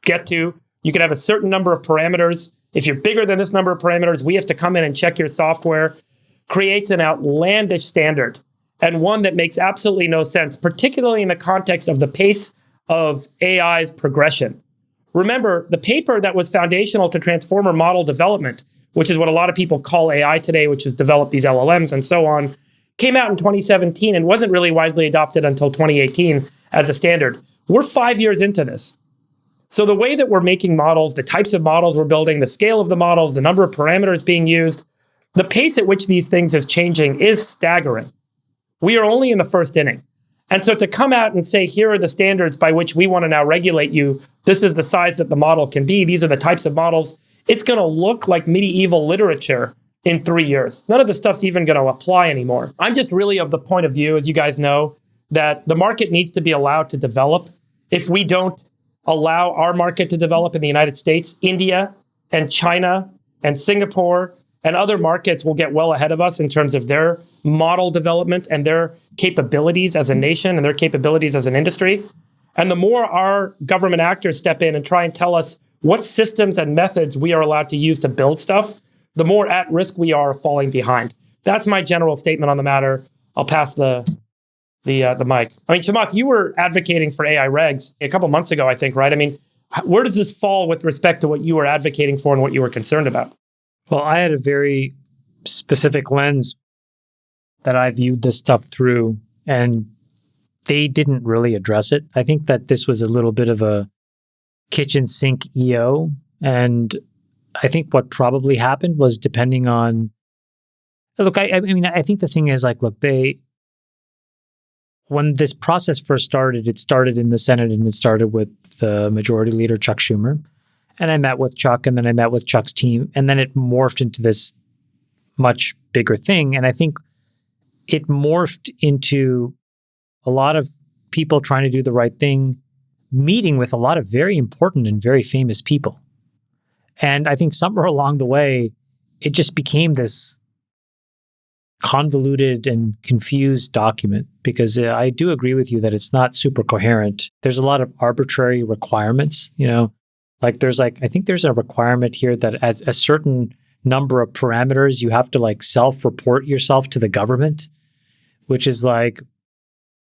get to. You can have a certain number of parameters. If you're bigger than this number of parameters, we have to come in and check your software, creates an outlandish standard, and one that makes absolutely no sense, particularly in the context of the pace of AI's progression. Remember, the paper that was foundational to transformer model development which is what a lot of people call AI today, which has developed these LLMs and so on, came out in 2017 and wasn't really widely adopted until 2018 as a standard. We're 5 years into this. So the way that we're making models, the types of models we're building, the scale of the models, the number of parameters being used, the pace at which these things is changing is staggering. We are only in the first inning. And so to come out and say, here are the standards by which we want to now regulate you, this is the size that the model can be, these are the types of models, it's going to look like medieval literature in 3 years. None of the stuff's even going to apply anymore. I'm just really of the point of view, as you guys know, that the market needs to be allowed to develop. If we don't allow our market to develop in the United States, India and China and Singapore and other markets will get well ahead of us in terms of their model development and their capabilities as a nation and their capabilities as an industry. And the more our government actors step in and try and tell us what systems and methods we are allowed to use to build stuff, the more at risk we are of falling behind. That's my general statement on the matter. I'll pass the mic. I mean, Chamath, you were advocating for AI regs a couple months ago, I think, right? I mean, where does this fall with respect to what you were advocating for and what you were concerned about? Well, I had a very specific lens that I viewed this stuff through, and they didn't really address it. I think that this was a little bit of a kitchen sink EO, and I think what probably happened was depending on, look, I mean, I think the thing is like, look, when this process first started, it started in the Senate and it started with the Majority Leader, Chuck Schumer. And I met with Chuck and then I met with Chuck's team. And then it morphed into this much bigger thing. And I think it morphed into a lot of people trying to do the right thing, meeting with a lot of very important and very famous people. And I think somewhere along the way, it just became this convoluted and confused document, because I do agree with you that it's not super coherent. There's a lot of arbitrary requirements, I think there's a requirement here that at a certain number of parameters, you have to like self-report yourself to the government, which is like,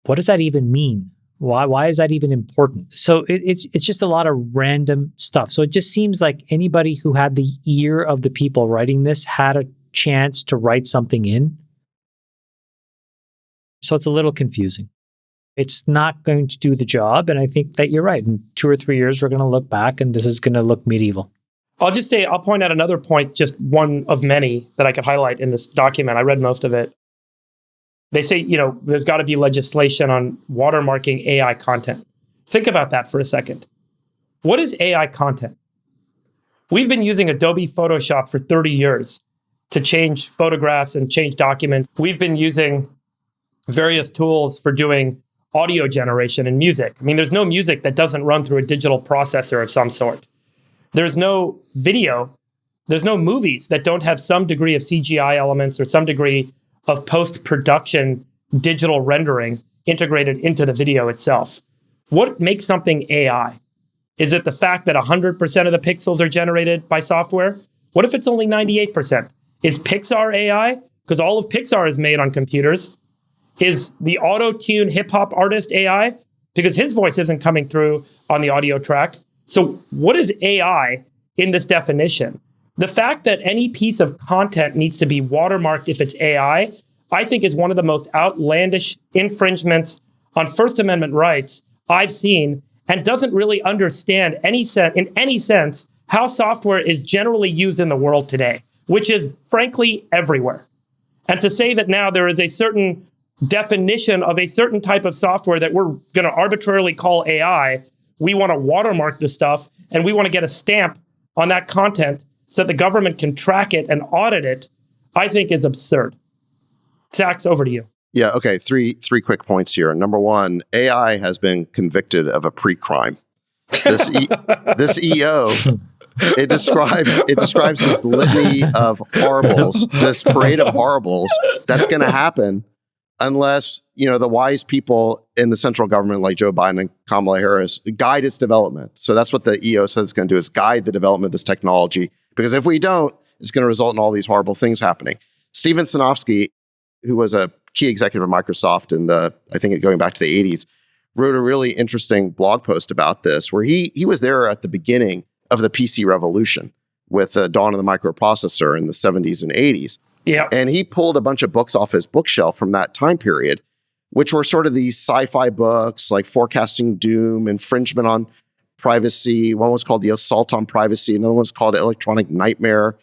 what does that even mean? Why is that even important? So it's just a lot of random stuff. So it just seems like anybody who had the ear of the people writing this had a chance to write something in. So it's a little confusing. It's not going to do the job. And I think that you're right. In 2 or 3 years, we're going to look back and this is going to look medieval. I'll point out another point, just one of many that I could highlight in this document. I read most of it. They say, there's got to be legislation on watermarking AI content. Think about that for a second. What is AI content? We've been using Adobe Photoshop for 30 years to change photographs and change documents. We've been using various tools for doing audio generation and music. I mean, there's no music that doesn't run through a digital processor of some sort. There's no video, there's no movies that don't have some degree of CGI elements or some degree of post-production digital rendering integrated into the video itself. What makes something AI? Is it the fact that 100% of the pixels are generated by software? What if it's only 98%? Is Pixar AI? Because all of Pixar is made on computers. Is the auto-tune hip-hop artist AI? Because his voice isn't coming through on the audio track. So what is AI in this definition? The fact that any piece of content needs to be watermarked if it's AI, I think is one of the most outlandish infringements on First Amendment rights I've seen, and doesn't really understand in any sense how software is generally used in the world today, which is frankly everywhere. And to say that now there is a certain definition of a certain type of software that we're going to arbitrarily call AI, we want to watermark this stuff and we want to get a stamp on that content so that the government can track it and audit it, I think is absurd. Sachs, over to you. Yeah, okay. Three quick points here. Number one, AI has been convicted of a pre-crime. This EO, it describes this litany of horribles, this parade of horribles that's going to happen unless, the wise people in the central government like Joe Biden and Kamala Harris guide its development. So that's what the EO says it's going to do, is guide the development of this technology. Because if we don't, it's going to result in all these horrible things happening. Steven Sinofsky, who was a key executive of Microsoft I think going back to the 80s, wrote a really interesting blog post about this, where he was there at the beginning of the PC revolution, with the dawn of the microprocessor in the 70s and 80s. Yeah. And he pulled a bunch of books off his bookshelf from that time period, which were sort of these sci-fi books like Forecasting Doom, Infringement on Privacy. One was called The Assault on Privacy. Another one was called Electronic Nightmare.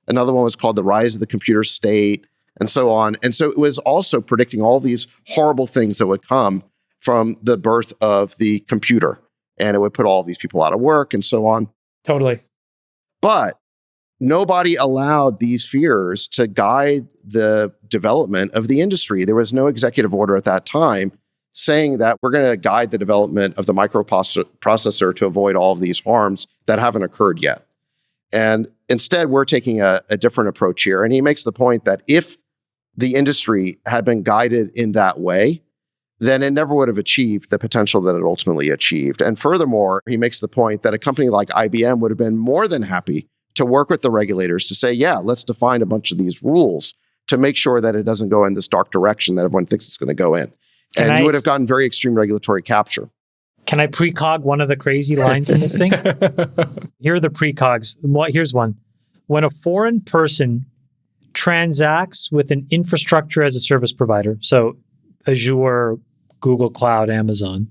Another one was called The Rise of the Computer State, and so on. And so it was also predicting all these horrible things that would come from the birth of the computer. And it would put all these people out of work and so on. Totally. But nobody allowed these fears to guide the development of the industry. There was no executive order at that time saying that we're going to guide the development of the microprocessor to avoid all of these harms that haven't occurred yet. And instead, we're taking a different approach here. And he makes the point that if the industry had been guided in that way, then it never would have achieved the potential that it ultimately achieved. And furthermore, he makes the point that a company like IBM would have been more than happy to work with the regulators to say, yeah, let's define a bunch of these rules to make sure that it doesn't go in this dark direction that everyone thinks it's going to go in. And you would have gotten very extreme regulatory capture. Can I precog one of the crazy lines in this thing? Here are the precogs. Here's one. When a foreign person transacts with an infrastructure as a service provider, so Azure, Google Cloud, Amazon,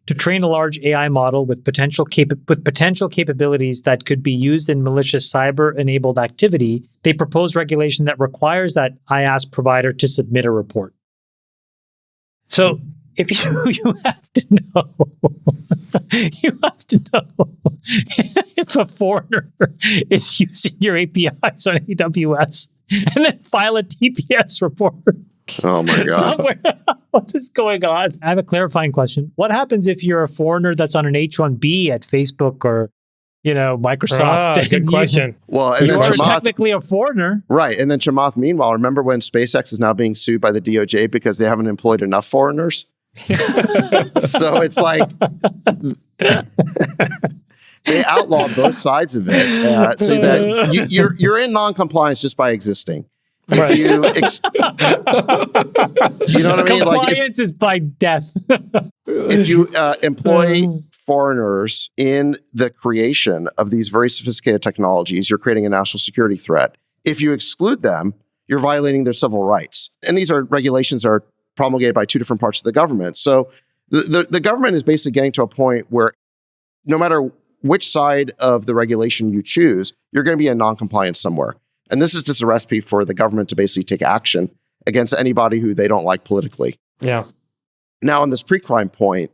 to train a large AI model with potential capabilities that could be used in malicious cyber-enabled activity, they propose regulation that requires that IaaS provider to submit a report. So if you have to know, if a foreigner is using your APIs on AWS and then file a TPS report. Oh my God. Somewhere. What is going on? I have a clarifying question. What happens if you're a foreigner that's on an H-1B at Facebook or, Microsoft? Good question. Well, and then You're Chamath, technically a foreigner. right. And then Chamath, meanwhile, remember when SpaceX is now being sued by the DOJ because they haven't employed enough foreigners? So it's like they outlaw both sides of it so that you're in non-compliance just by existing. If you, you know what I mean? Compliance is by death. If you employ foreigners in the creation of these very sophisticated technologies, you're creating a national security threat. If you exclude them, you're violating their civil rights. And these are regulations that are promulgated by two different parts of the government. So the government is basically getting to a point where no matter which side of the regulation you choose, you're going to be in non-compliance somewhere. And this is just a recipe for the government to basically take action against anybody who they don't like politically. Yeah. Now, on this pre-crime point,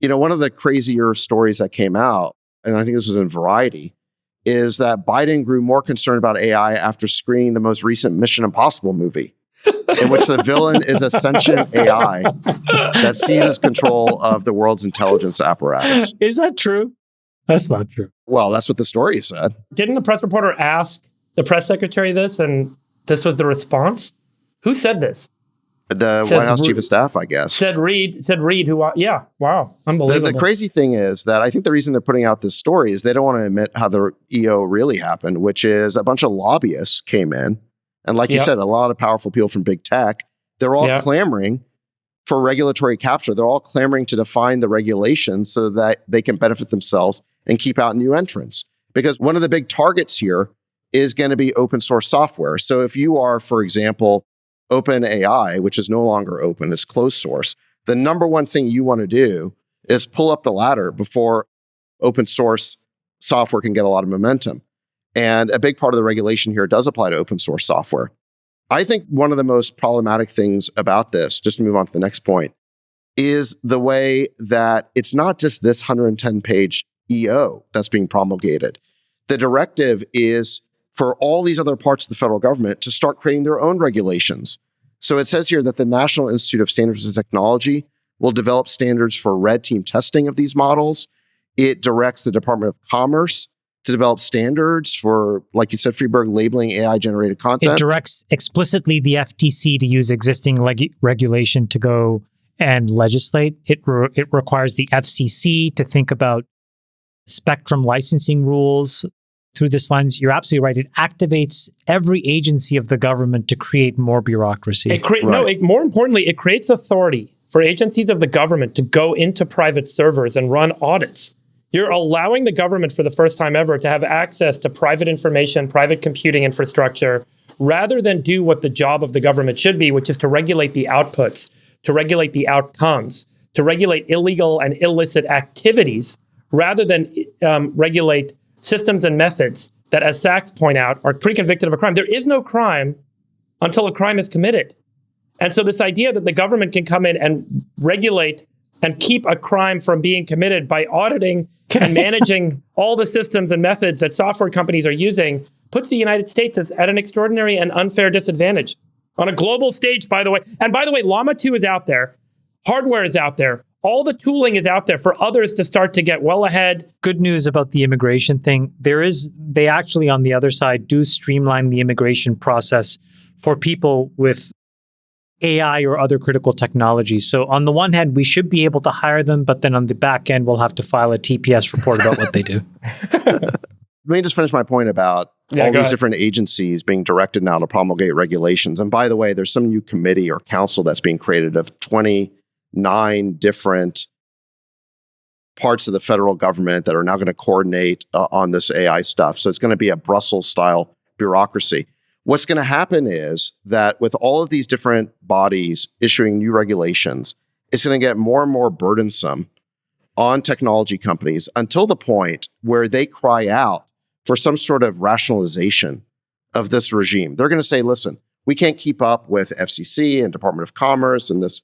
one of the crazier stories that came out, and I think this was in Variety, is that Biden grew more concerned about AI after screening the most recent Mission Impossible movie, in which the villain is a sentient AI that seizes control of the world's intelligence apparatus. Is that true? That's not true. Well, that's what the story said. Didn't the press reporter ask the press secretary this, and this was the response? Who said this? The White House chief of staff, I guess. Said Reed, yeah, wow, unbelievable. The crazy thing is that I think the reason they're putting out this story is they don't want to admit how the EO really happened, which is a bunch of lobbyists came in. And like you said, a lot of powerful people from big tech, they're all clamoring for regulatory capture. They're all clamoring to define the regulations so that they can benefit themselves and keep out new entrants. Because one of the big targets here is going to be open source software. So if you are, for example, OpenAI, which is no longer open, it's closed source, the number one thing you want to do is pull up the ladder before open source software can get a lot of momentum. And a big part of the regulation here does apply to open source software. I think one of the most problematic things about this, just to move on to the next point, is the way that it's not just this 110-page EO that's being promulgated. The directive is for all these other parts of the federal government to start creating their own regulations. So it says here that the National Institute of Standards and Technology will develop standards for red team testing of these models. It directs the Department of Commerce to develop standards for, like you said, Freeberg, labeling AI-generated content. It directs explicitly the FTC to use existing regulation to go and legislate. It requires the FCC to think about spectrum licensing rules through this lens. You're absolutely right. It activates every agency of the government to create more bureaucracy. More importantly, it creates authority for agencies of the government to go into private servers and run audits You're allowing the government for the first time ever to have access to private information, private computing infrastructure, rather than do what the job of the government should be, which is to regulate the outputs, to regulate the outcomes, to regulate illegal and illicit activities, rather than regulate systems and methods that, as Sachs point out, are pre-convicted of a crime. There is no crime until a crime is committed. And so this idea that the government can come in and regulate and keep a crime from being committed by auditing and managing all the systems and methods that software companies are using puts the United States at an extraordinary and unfair disadvantage on a global stage, by the way. And by the way, Llama 2 is out there. Hardware is out there. All the tooling is out there for others to start to get well ahead. Good news about the immigration thing. They actually on the other side do streamline the immigration process for people with AI or other critical technologies. So on the one hand, we should be able to hire them, but then on the back end, we'll have to file a TPS report about what they do. Let me just finish my point about all these different agencies being directed now to promulgate regulations. And by the way, there's some new committee or council that's being created of 29 different parts of the federal government that are now going to coordinate on this AI stuff. So it's going to be a Brussels-style bureaucracy. What's going to happen is that with all of these different bodies issuing new regulations, it's going to get more and more burdensome on technology companies until the point where they cry out for some sort of rationalization of this regime. They're going to say, listen, we can't keep up with FCC and Department of Commerce and this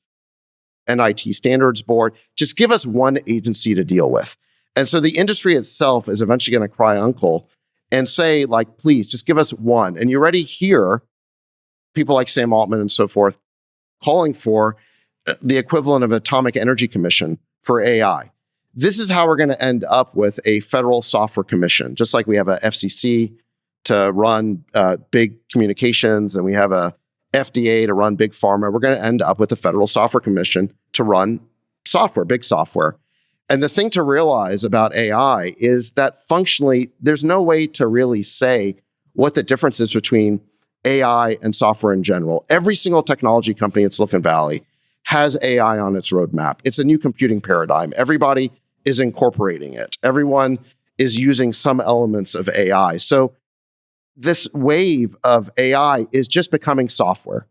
NIT Standards Board. Just give us one agency to deal with. And so the industry itself is eventually going to cry uncle and say, like, please, just give us one. And you already hear people like Sam Altman and so forth calling for the equivalent of Atomic Energy Commission for AI. This is how we're going to end up with a federal software commission, just like we have a FCC to run big communications and we have a FDA to run big pharma. We're going to end up with a federal software commission to run software, big software. And the thing to realize about AI is that functionally, there's no way to really say what the difference is between AI and software in general. Every single technology company in Silicon Valley has AI on its roadmap. It's a new computing paradigm. Everybody is incorporating it. Everyone is using some elements of AI. So this wave of AI is just becoming software.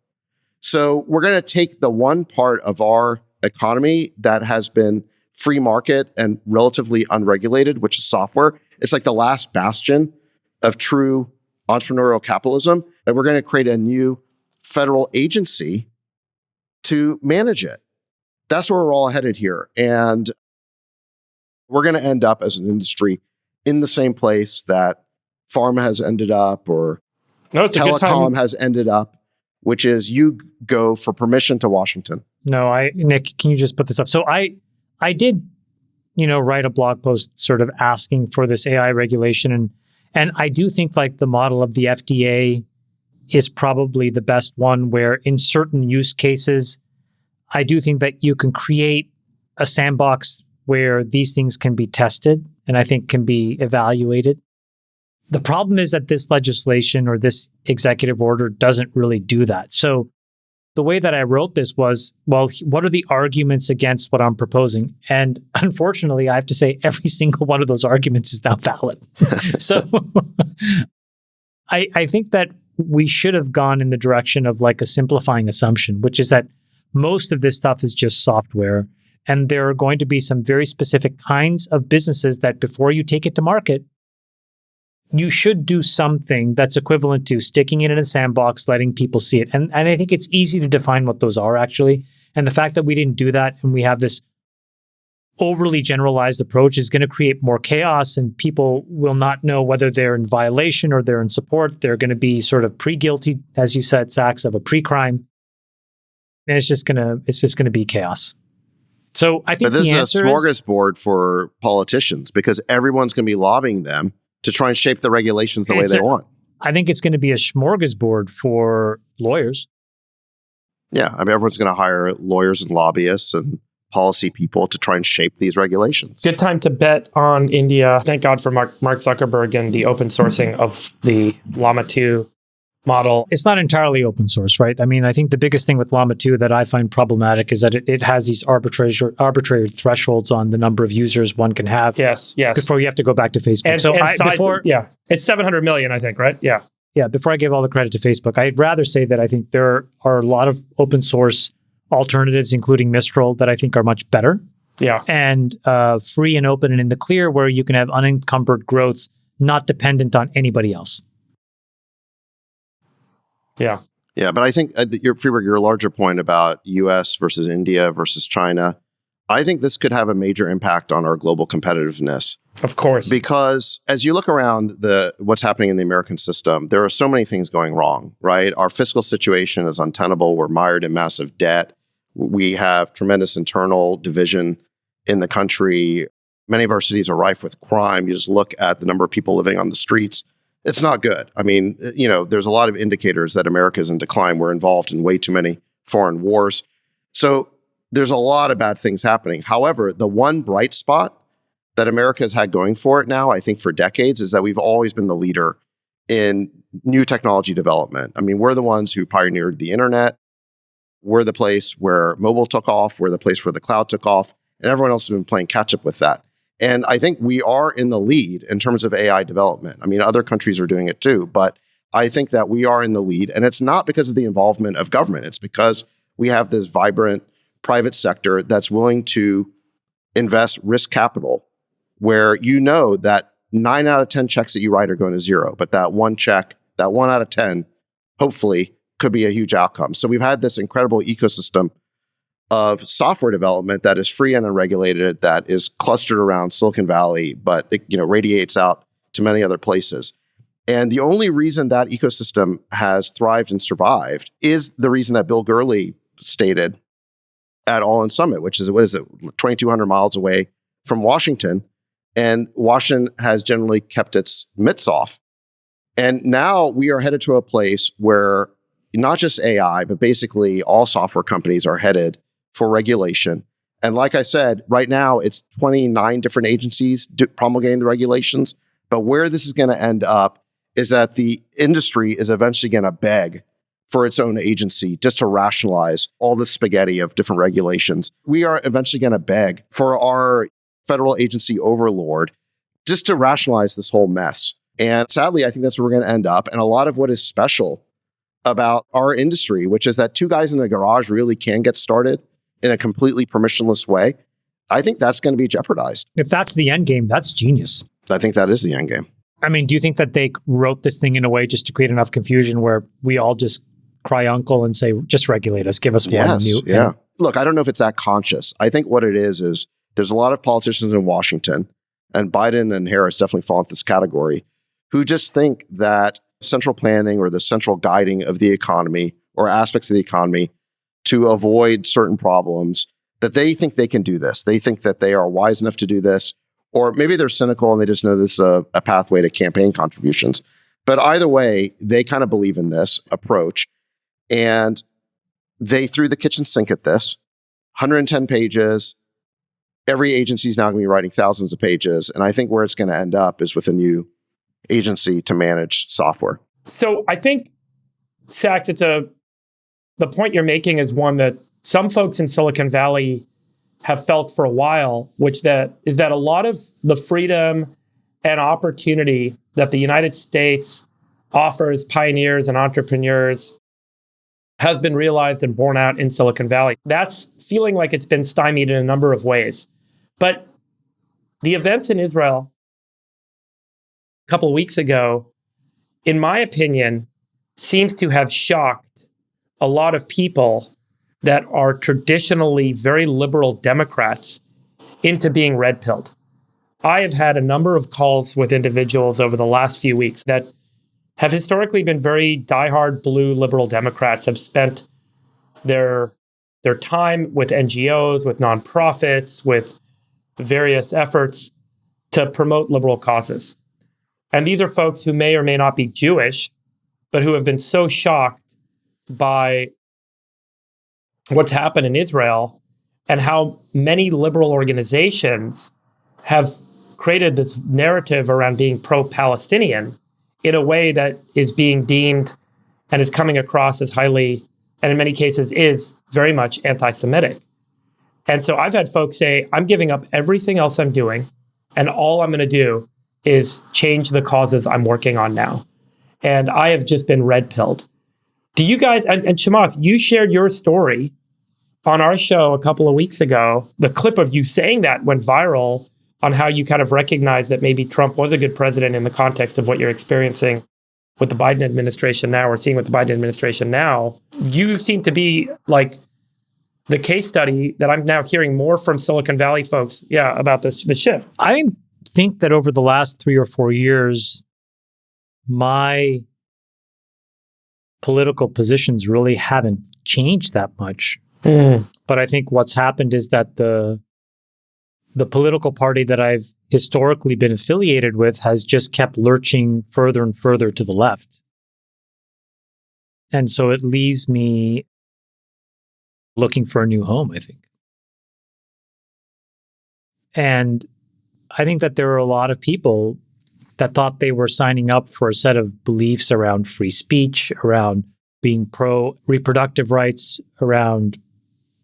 So we're going to take the one part of our economy that has been free market and relatively unregulated, which is software. It's like the last bastion of true entrepreneurial capitalism. And we're going to create a new federal agency to manage it. That's where we're all headed here. And we're going to end up as an industry in the same place that pharma has ended up or telecom has ended up, which is you go for permission to Washington. No, Nick, can you just put this up? So I did, write a blog post sort of asking for this AI regulation. And I do think like the model of the FDA is probably the best one where in certain use cases, I do think that you can create a sandbox where these things can be tested and I think can be evaluated. The problem is that this legislation or this executive order doesn't really do that. So the way that I wrote this was, well, what are the arguments against what I'm proposing? And unfortunately, I have to say every single one of those arguments is now valid. So I think that we should have gone in the direction of like a simplifying assumption, which is that most of this stuff is just software. And there are going to be some very specific kinds of businesses that before you take it to market, you should do something that's equivalent to sticking it in a sandbox, letting people see it. And I think it's easy to define what those are, actually. And the fact that we didn't do that and we have this overly generalized approach is going to create more chaos, and people will not know whether they're in violation or they're in support. They're going to be sort of pre-guilty, as you said, Sachs, of a pre-crime. And it's just going to be chaos. So I think this is a smorgasbord for politicians because everyone's going to be lobbying them to try and shape the regulations the way they want. I think it's going to be a smorgasbord for lawyers. Yeah, I mean, everyone's going to hire lawyers and lobbyists and policy people to try and shape these regulations. Good time to bet on India. Thank God for Mark Zuckerberg and the open sourcing of the Llama 2 model. It's not entirely open source, right? I mean, I think the biggest thing with Llama 2 that I find problematic is that it has these arbitrary thresholds on the number of users one can have. Yes. Before you have to go back to Facebook. It's 700 million, I think, right? Yeah. Yeah, before I give all the credit to Facebook, I'd rather say that I think there are a lot of open source alternatives, including Mistral, that I think are much better. Yeah. And free and open and in the clear where you can have unencumbered growth, not dependent on anybody else. Yeah. Yeah, but I think your larger point about US versus India versus China, I think this could have a major impact on our global competitiveness. Of course. Because as you look around what's happening in the American system, there are so many things going wrong, right? Our fiscal situation is untenable. We're mired in massive debt. We have tremendous internal division in the country. Many of our cities are rife with crime. You just look at the number of people living on the streets. It's not good. I mean, there's a lot of indicators that America is in decline. We're involved in way too many foreign wars. So there's a lot of bad things happening. However, the one bright spot that America has had going for it now, I think for decades, is that we've always been the leader in new technology development. I mean, we're the ones who pioneered the internet. We're the place where mobile took off. We're the place where the cloud took off. And everyone else has been playing catch up with that. And I think we are in the lead in terms of AI development. I mean, other countries are doing it too, but I think that we are in the lead. And it's not because of the involvement of government. It's because we have this vibrant private sector that's willing to invest risk capital where that 9 out of 10 checks that you write are going to zero. But that one check, that 1 out of 10, hopefully could be a huge outcome. So we've had this incredible ecosystem of software development that is free and unregulated, that is clustered around Silicon Valley, but it radiates out to many other places. And the only reason that ecosystem has thrived and survived is the reason that Bill Gurley stated at All In Summit, which is, 2,200 miles away from Washington. And Washington has generally kept its mitts off. And now we are headed to a place where not just AI, but basically all software companies are headed for regulation. And like I said, right now it's 29 different agencies promulgating the regulations. But where this is going to end up is that the industry is eventually going to beg for its own agency just to rationalize all the spaghetti of different regulations. We are eventually going to beg for our federal agency overlord just to rationalize this whole mess. And sadly, I think that's where we're going to end up. And a lot of what is special about our industry, which is that two guys in a garage really can get started in a completely permissionless way, I think that's going to be jeopardized. If that's the end game, that's genius. I think that is the end game. I mean, do you think that they wrote this thing in a way just to create enough confusion where we all just cry uncle and say, just regulate us, give us one new... Yeah. Look, I don't know if it's that conscious. I think what it is there's a lot of politicians in Washington, and Biden and Harris definitely fall into this category, who just think that central planning or the central guiding of the economy or aspects of the economy to avoid certain problems, that they think they can do this. They think that they are wise enough to do this, or maybe they're cynical and they just know this is a pathway to campaign contributions. But either way, they kind of believe in this approach. And they threw the kitchen sink at this. 110 pages. Every agency is now going to be writing thousands of pages. And I think where it's going to end up is with a new agency to manage software. So I think, Sachs, the point you're making is one that some folks in Silicon Valley have felt for a while, which is that a lot of the freedom and opportunity that the United States offers pioneers and entrepreneurs has been realized and borne out in Silicon Valley. That's feeling like it's been stymied in a number of ways. But the events in Israel a couple of weeks ago, in my opinion, seems to have shocked a lot of people that are traditionally very liberal Democrats into being red-pilled. I have had a number of calls with individuals over the last few weeks that have historically been very diehard blue liberal Democrats, have spent their time with NGOs, with nonprofits, with various efforts to promote liberal causes. And these are folks who may or may not be Jewish, but who have been so shocked by what's happened in Israel and how many liberal organizations have created this narrative around being pro-Palestinian in a way that is being deemed and is coming across as highly, and in many cases is very much anti-Semitic. And so I've had folks say, I'm giving up everything else I'm doing, and all I'm going to do is change the causes I'm working on now. And I have just been red-pilled. Do you guys, and Chamath, you shared your story on our show a couple of weeks ago. The clip of you saying that went viral on how you kind of recognized that maybe Trump was a good president in the context of what you're experiencing with the Biden administration now, or seeing with the Biden administration now. You seem to be like the case study that I'm now hearing more from Silicon Valley folks, about the shift. I think that over the last 3 or 4 years, my political positions really haven't changed that much. But I think what's happened is that the political party that I've historically been affiliated with has just kept lurching further and further to the left. And so it leaves me looking for a new home, I think. And I think that there are a lot of people that thought they were signing up for a set of beliefs around free speech, around being pro-reproductive rights, around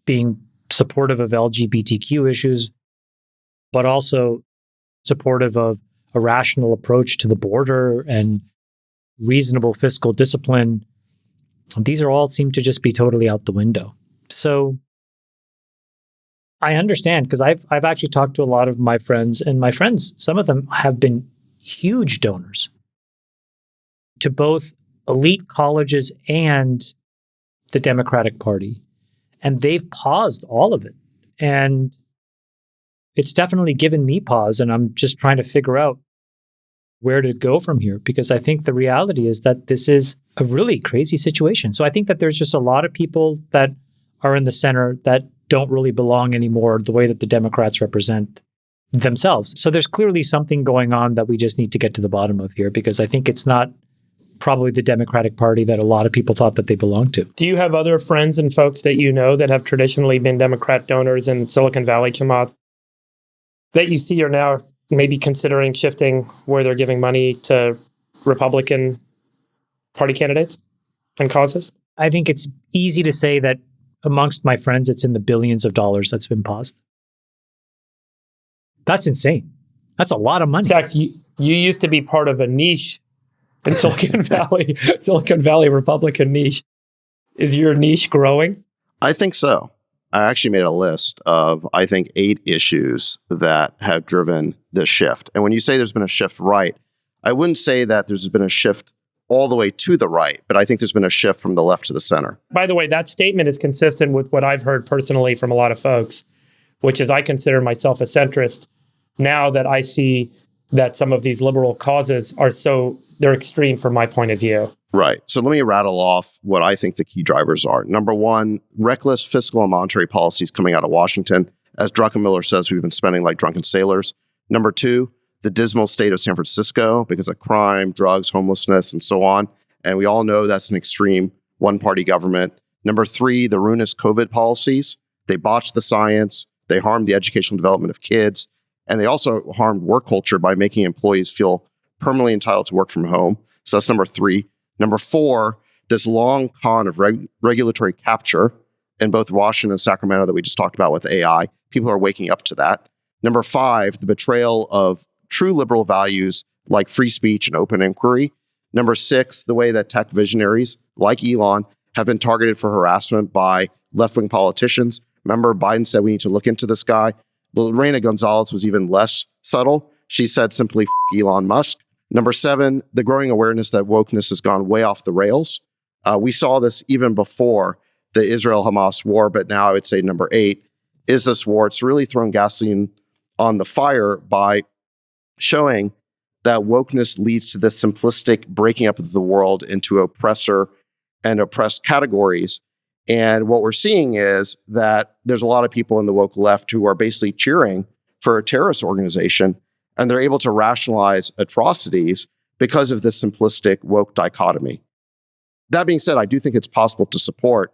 being supportive of LGBTQ issues, but also supportive of a rational approach to the border and reasonable fiscal discipline. These are all seem to just be totally out the window. So I understand, because I've actually talked to a lot of my friends, and my friends, some of them have been huge donors to both elite colleges and the Democratic Party. And they've paused all of it. And it's definitely given me pause. And I'm just trying to figure out where to go from here, because I think the reality is that this is a really crazy situation. So I think that there's just a lot of people that are in the center that don't really belong anymore the way that the Democrats represent themselves. So there's clearly something going on that we just need to get to the bottom of here, because I think it's not probably the Democratic Party that a lot of people thought that they belonged to. Do you have other friends and folks that you know that have traditionally been Democrat donors in Silicon Valley, Chamath, that you see are now maybe considering shifting where they're giving money to Republican Party candidates and causes? I think it's easy to say that amongst my friends, it's in the billions of dollars that's been paused. That's insane. That's a lot of money. Sax, you used to be part of a niche in Silicon Valley, Silicon Valley Republican niche. Is your niche growing? I think so. I actually made a list of, I think, 8 issues that have driven this shift. And when you say there's been a shift right, I wouldn't say that there's been a shift all the way to the right, but I think there's been a shift from the left to the center. By the way, that statement is consistent with what I've heard personally from a lot of folks, which is I consider myself a centrist now that I see that some of these liberal causes are they're extreme from my point of view. Right. So let me rattle off what I think the key drivers are. Number one, reckless fiscal and monetary policies coming out of Washington. As Druckenmiller says, we've been spending like drunken sailors. Number two, the dismal state of San Francisco because of crime, drugs, homelessness, and so on. And we all know that's an extreme one-party government. Number three, the ruinous COVID policies. They botched the science. They harmed the educational development of kids. And they also harmed work culture by making employees feel permanently entitled to work from home. So that's number three. Number four, this long con of regulatory capture in both Washington and Sacramento that we just talked about with AI. People are waking up to that. Number five, the betrayal of true liberal values like free speech and open inquiry. Number six, the way that tech visionaries like Elon have been targeted for harassment by left-wing politicians. Remember, Biden said we need to look into this guy. Lorena Gonzalez was even less subtle. She said simply, F Elon Musk. Number seven, the growing awareness that wokeness has gone way off the rails. We saw this even before the Israel-Hamas war, but now I would say number 8 is this war. It's really throwing gasoline on the fire by showing that wokeness leads to this simplistic breaking up of the world into oppressor and oppressed categories. And what we're seeing is that there's a lot of people in the woke left who are basically cheering for a terrorist organization, and they're able to rationalize atrocities because of this simplistic woke dichotomy. That being said, I do think it's possible to support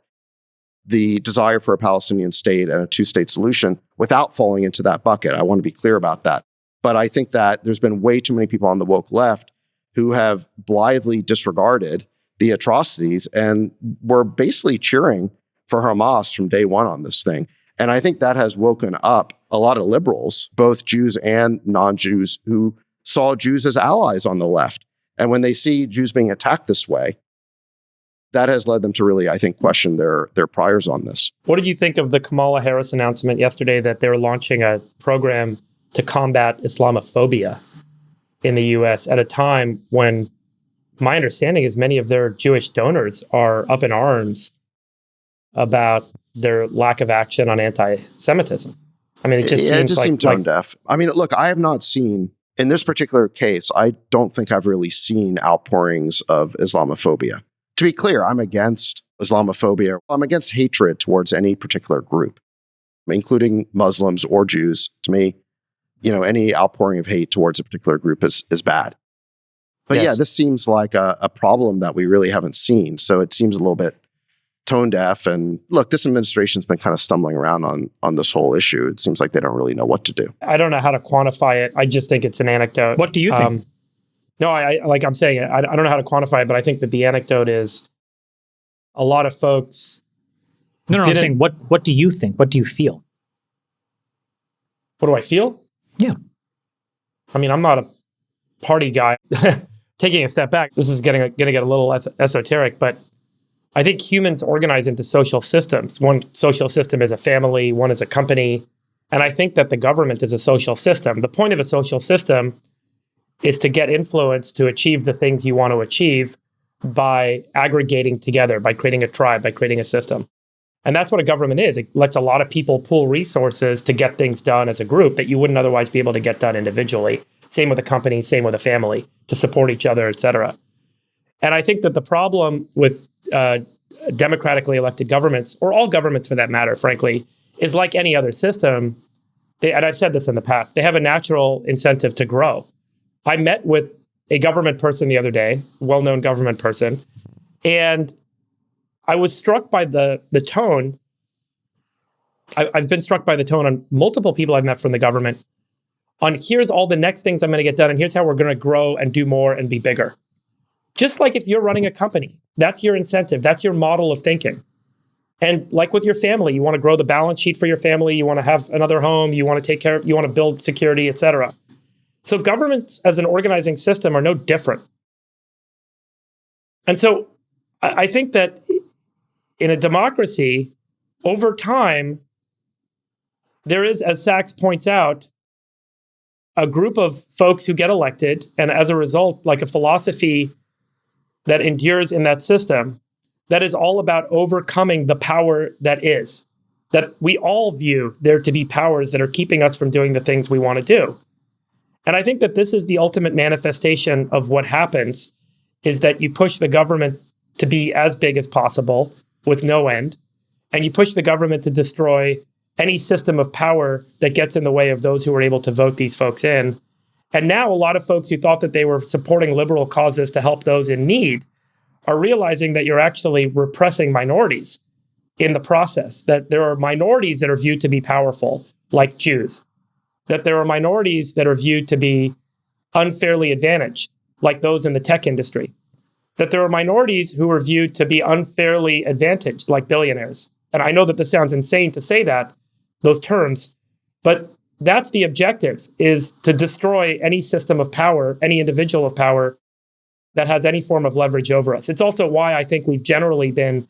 the desire for a Palestinian state and a two-state solution without falling into that bucket. I want to be clear about that. But I think that there's been way too many people on the woke left who have blithely disregarded the atrocities and were basically cheering for Hamas from day one on this thing. And I think that has woken up a lot of liberals, both Jews and non-Jews, who saw Jews as allies on the left. And when they see Jews being attacked this way, that has led them to really, I think, question their priors on this. What did you think of the Kamala Harris announcement yesterday that they're launching a program to combat Islamophobia in the U.S. at a time when my understanding is many of their Jewish donors are up in arms about their lack of action on anti-Semitism? I mean, it just seemed tone deaf. I mean, look, I have not seen, in this particular case, I don't think I've really seen outpourings of Islamophobia. To be clear, I'm against Islamophobia. I'm against hatred towards any particular group, including Muslims or Jews. To me, any outpouring of hate towards a particular group is bad. But Yes. yeah, this seems like a problem that we really haven't seen. So it seems a little bit tone deaf. And look, this administration's been kind of stumbling around on this whole issue. It seems like they don't really know what to do. I don't know how to quantify it. I just think it's an anecdote. What do you think? No, I like I'm saying it. I don't know how to quantify it, but I think that the anecdote is a lot of folks. No, I'm saying, what do you think? What do you feel? What do I feel? Yeah. I mean, I'm not a party guy. Taking a step back, this is going to get a little esoteric, but I think humans organize into social systems. One social system is a family, one is a company. And I think that the government is a social system. The point of a social system is to get influence to achieve the things you want to achieve by aggregating together, by creating a tribe, by creating a system. And that's what a government is. It lets a lot of people pool resources to get things done as a group that you wouldn't otherwise be able to get done individually. Same with a company, same with a family, to support each other, et cetera. And I think that the problem with democratically elected governments, or all governments for that matter, frankly, is like any other system. And I've said this in the past, they have a natural incentive to grow. I met with a government person the other day, well-known government person, and I was struck by the tone. I've been struck by the tone on multiple people I've met from the government on here's all the next things I'm going to get done, and here's how we're going to grow and do more and be bigger. Just like if you're running a company, that's your incentive. That's your model of thinking. And like with your family, you want to grow the balance sheet for your family. You want to have another home. You want to take care of, you want to build security, et cetera. So governments as an organizing system are no different. And so I think that in a democracy, over time, there is, as Sachs points out, a group of folks who get elected, and as a result, like a philosophy that endures in that system, that is all about overcoming the power that is, that we all view there to be powers that are keeping us from doing the things we want to do. And I think that this is the ultimate manifestation of what happens, is that you push the government to be as big as possible with no end, and you push the government to destroy any system of power that gets in the way of those who are able to vote these folks in. And now a lot of folks who thought that they were supporting liberal causes to help those in need are realizing that you're actually repressing minorities in the process, that there are minorities that are viewed to be powerful, like Jews, that there are minorities that are viewed to be unfairly advantaged, like those in the tech industry, that there are minorities who are viewed to be unfairly advantaged, like billionaires. And I know that this sounds insane to say that, those terms, but that's the objective, is to destroy any system of power, any individual of power that has any form of leverage over us. It's also why I think we've generally been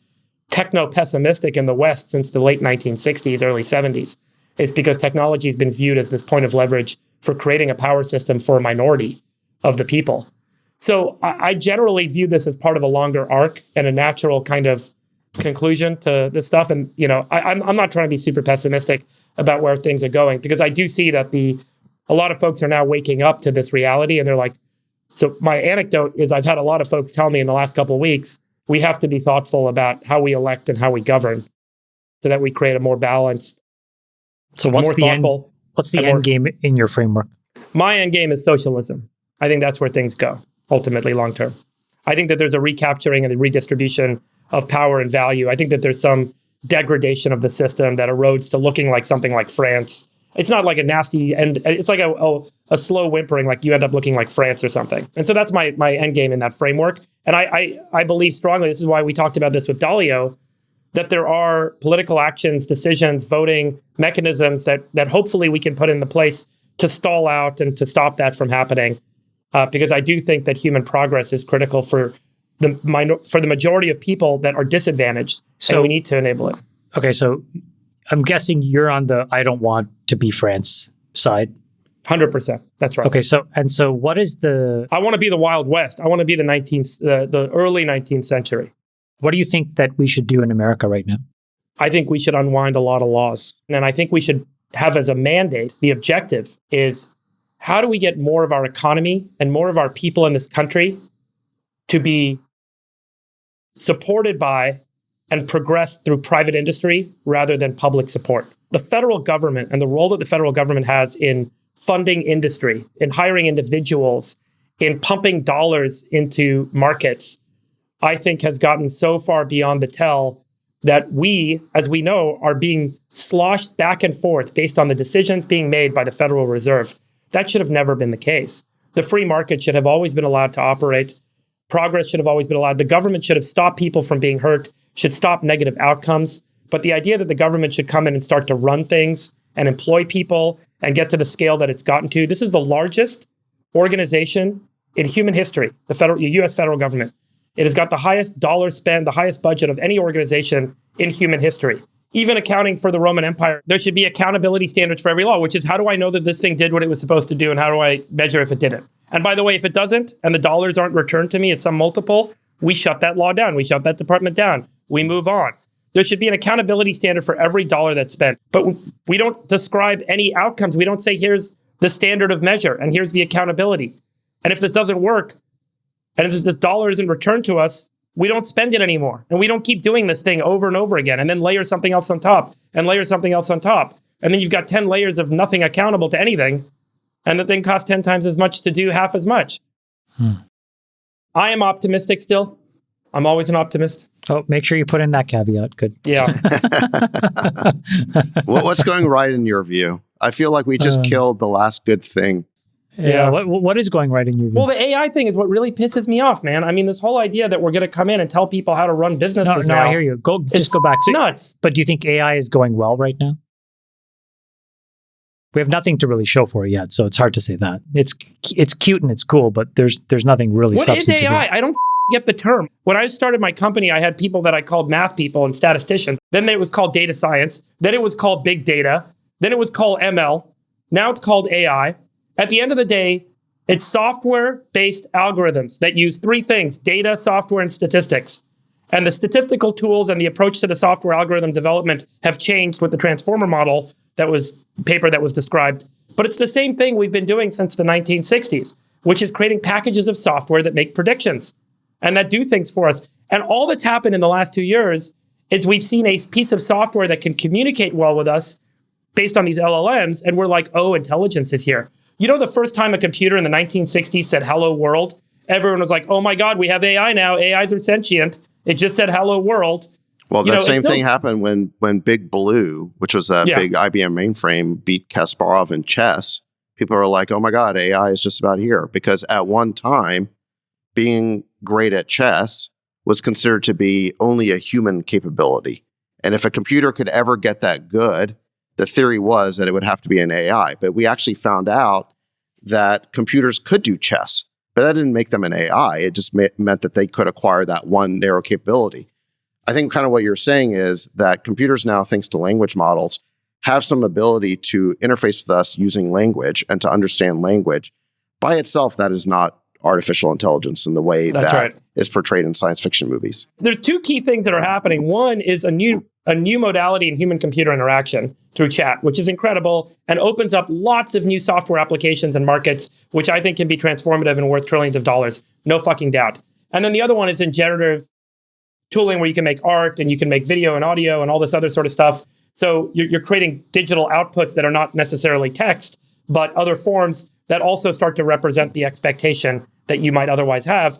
techno-pessimistic in the West since the late 1960s, early 70s, is because technology has been viewed as this point of leverage for creating a power system for a minority of the people. So I generally view this as part of a longer arc and a natural kind of conclusion to this stuff. And, I'm not trying to be super pessimistic about where things are going, because I do see that a lot of folks are now waking up to this reality, and they're like, so my anecdote is I've had a lot of folks tell me in the last couple of weeks, we have to be thoughtful about how we elect and how we govern so that we create a more balanced, so what's the end game in your framework? My end game is socialism. I think that's where things go, ultimately, long term. I think that there's a recapturing and a redistribution of power and value. I think that there's some degradation of the system that erodes to looking like something like France It's not like a nasty, and it's like a slow whimpering, like you end up looking like France or something. And so that's my end game in that framework. And I believe strongly, this is why we talked about this with Dalio, that there are political actions, decisions, voting mechanisms that hopefully we can put into place to stall out and to stop that from happening. Because I do think that human progress is critical for the majority of people that are disadvantaged, and we need to enable it. Okay, so I'm guessing you're on the I don't want to be France side. 100%. That's right. Okay, so what is the... I want to be the Wild West. I want to be the early 19th century. What do you think that we should do in America right now? I think we should unwind a lot of laws. And I think we should have as a mandate, the objective is, how do we get more of our economy and more of our people in this country to be supported by and progress through private industry rather than public support? The federal government and the role that the federal government has in funding industry, in hiring individuals, in pumping dollars into markets, I think has gotten so far beyond the tell that we, as we know, are being sloshed back and forth based on the decisions being made by the Federal Reserve. That should have never been the case. The free market should have always been allowed to operate. Progress should have always been allowed. The government should have stopped people from being hurt, should stop negative outcomes. But the idea that the government should come in and start to run things and employ people and get to the scale that it's gotten to, this is the largest organization in human history, the U.S. federal government. It has got the highest dollar spend, the highest budget of any organization in human history. Even accounting for the Roman Empire, there should be accountability standards for every law, which is, how do I know that this thing did what it was supposed to do, and how do I measure if it didn't? And by the way, if it doesn't, and the dollars aren't returned to me at some multiple, we shut that law down. We shut that department down. We move on. There should be an accountability standard for every dollar that's spent. But we don't describe any outcomes. We don't say, here's the standard of measure, and here's the accountability. And if this doesn't work, and if this dollar isn't returned to us, we don't spend it anymore. And we don't keep doing this thing over and over again, and then layer something else on top, and layer something else on top. And then you've got 10 layers of nothing accountable to anything, and the thing costs 10 times as much to do half as much. I am optimistic still. I'm always an optimist. Oh, make sure you put in that caveat. Good. Yeah. What's going right in your view? I feel like we just killed the last good thing. Yeah. What is going right in your view? Well, the AI thing is what really pisses me off, man. I mean, this whole idea that we're going to come in and tell people how to run businesses now. I hear you. Just go back. Nuts. But do you think AI is going well right now? We have nothing to really show for it yet, so it's hard to say that. It's cute and it's cool, but there's nothing really substantive. What is AI? I don't get the term. When I started my company, I had people that I called math people and statisticians. Then it was called data science. Then it was called big data. Then it was called ML. Now it's called AI. At the end of the day, it's software-based algorithms that use three things: data, software, and statistics. And the statistical tools and the approach to the software algorithm development have changed with the transformer model paper that was described. But it's the same thing we've been doing since the 1960s, which is creating packages of software that make predictions and that do things for us. And all that's happened in the last 2 years is we've seen a piece of software that can communicate well with us based on these LLMs, and we're like, oh, intelligence is here. You know, the first time a computer in the 1960s said hello world, everyone was like, oh my God, we have AI now. AIs are sentient. It just said hello world. Well, that same thing happened when Big Blue, which was that big IBM mainframe, beat Kasparov in chess. People are like, oh my God, AI is just about here. Because at one time, being great at chess was considered to be only a human capability. And if a computer could ever get that good, the theory was that it would have to be an AI. But we actually found out that computers could do chess, but that didn't make them an AI. It just meant that they could acquire that one narrow capability. I think kind of what you're saying is that computers now, thanks to language models, have some ability to interface with us using language and to understand language. By itself, that is not artificial intelligence in the way is portrayed in science fiction movies. There's two key things that are happening. One is a new modality in human-computer interaction through chat, which is incredible and opens up lots of new software applications and markets, which I think can be transformative and worth trillions of dollars. No fucking doubt. And then the other one is in generative tooling, where you can make art and you can make video and audio and all this other sort of stuff. So you're creating digital outputs that are not necessarily text, but other forms that also start to represent the expectation that you might otherwise have.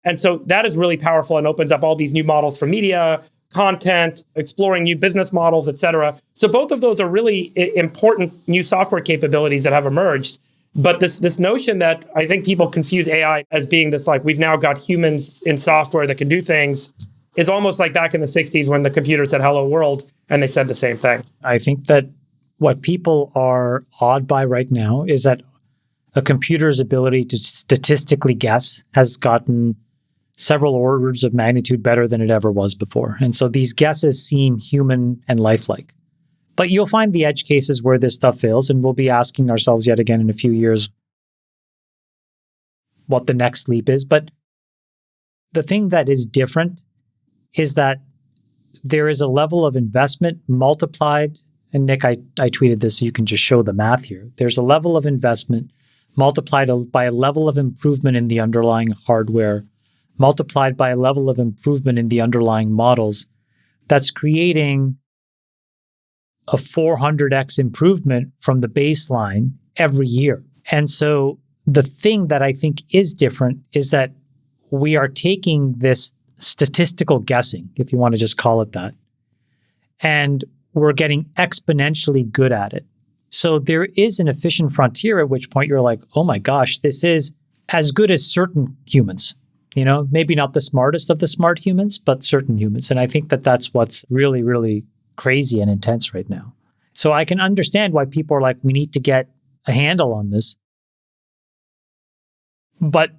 And so that is really powerful and opens up all these new models for media, content, exploring new business models, et cetera. So both of those are really important new software capabilities that have emerged. But this notion that I think people confuse AI as being this like, we've now got humans in software that can do things, is almost like back in the 60s when the computer said hello world and they said the same thing. I think that what people are awed by right now is that a computer's ability to statistically guess has gotten several orders of magnitude better than it ever was before. And so these guesses seem human and lifelike. But you'll find the edge cases where this stuff fails, and we'll be asking ourselves yet again in a few years what the next leap is. But the thing that is different is that there is a level of investment multiplied, and Nick, I tweeted this so you can just show the math here. There's a level of investment multiplied by a level of improvement in the underlying hardware, multiplied by a level of improvement in the underlying models, that's creating a 400x improvement from the baseline every year. And so the thing that I think is different is that we are taking this statistical guessing, if you want to just call it that, and we're getting exponentially good at it. So there is an efficient frontier at which point you're like, oh my gosh, this is as good as certain humans. You know, maybe not the smartest of the smart humans, but certain humans. And I think that that's what's really, really crazy and intense right now. So I can understand why people are like, we need to get a handle on this. But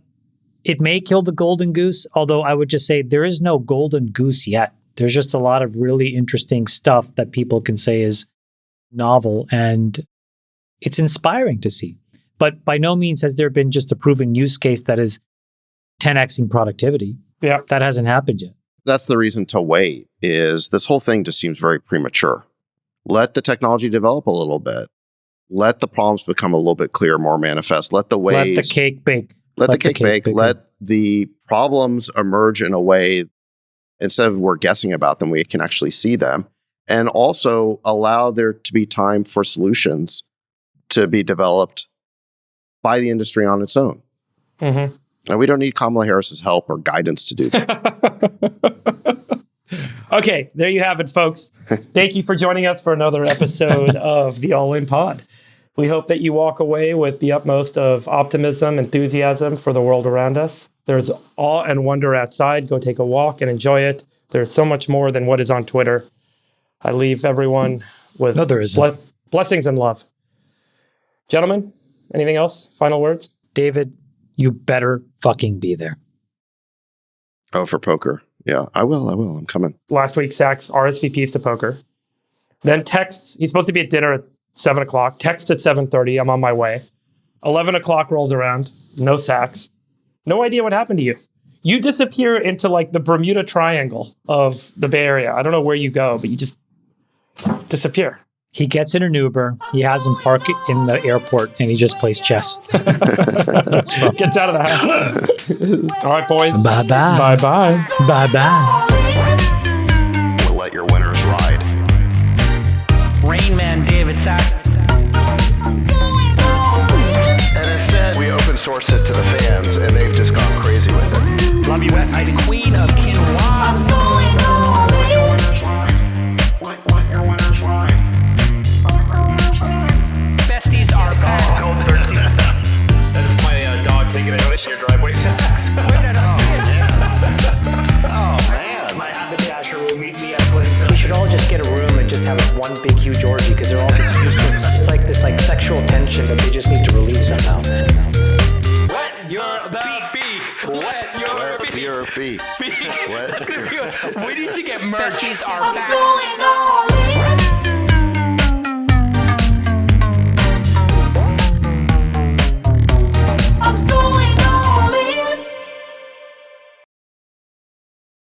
it may kill the golden goose, although I would just say there is no golden goose yet. There's just a lot of really interesting stuff that people can say is novel, and it's inspiring to see. But by no means has there been just a proven use case that is 10xing productivity. Yeah. That hasn't happened yet. That's the reason to wait, is this whole thing just seems very premature. Let the technology develop a little bit. Let the problems become a little bit clearer, more manifest. Let the ways... Let the cake bake. Let the cake bake. Let the problems emerge in a way, instead of we're guessing about them, we can actually see them. And also allow there to be time for solutions to be developed by the industry on its own. Mm-hmm. And we don't need Kamala Harris's help or guidance to do that. Okay, there you have it, folks. Thank you for joining us for another episode of the All In Pod. We hope that you walk away with the utmost of optimism, enthusiasm for the world around us. There's awe and wonder outside. Go take a walk and enjoy it. There's so much more than what is on Twitter. I leave everyone with blessings and love. Gentlemen, anything else? Final words? David, you better fucking be there. Oh, for poker. Yeah, I will. I'm coming. Last week, Sachs RSVPs to poker. Then texts. He's supposed to be at dinner at 7 o'clock. Text at 7:30. I'm on my way. 11 o'clock rolls around. No Sachs. No idea what happened to you. You disappear into like the Bermuda Triangle of the Bay Area. I don't know where you go, but you just disappear. He gets in an Uber, he has him park in the airport, and he just plays chess. Gets out of the house. All right, boys. Bye-bye. Bye-bye. Bye-bye. We'll let your winners ride. Rain Man David Sack. And instead, we open source it to the fans, and they've just gone crazy with it. Love you, West Queen of Quinoa. Besties are gone. Code 13. That is my dog taking a notice in your driveway. Oh, man. My haberdasher will meet me at Clinton. We should all just get a room and just have one big huge orgy because they're all just useless. It's like this sexual tension that they just need to release somehow. Wet your beak. Wet your beak. Your feet. That's gonna be we need to get merch. Besties are back. Going all in.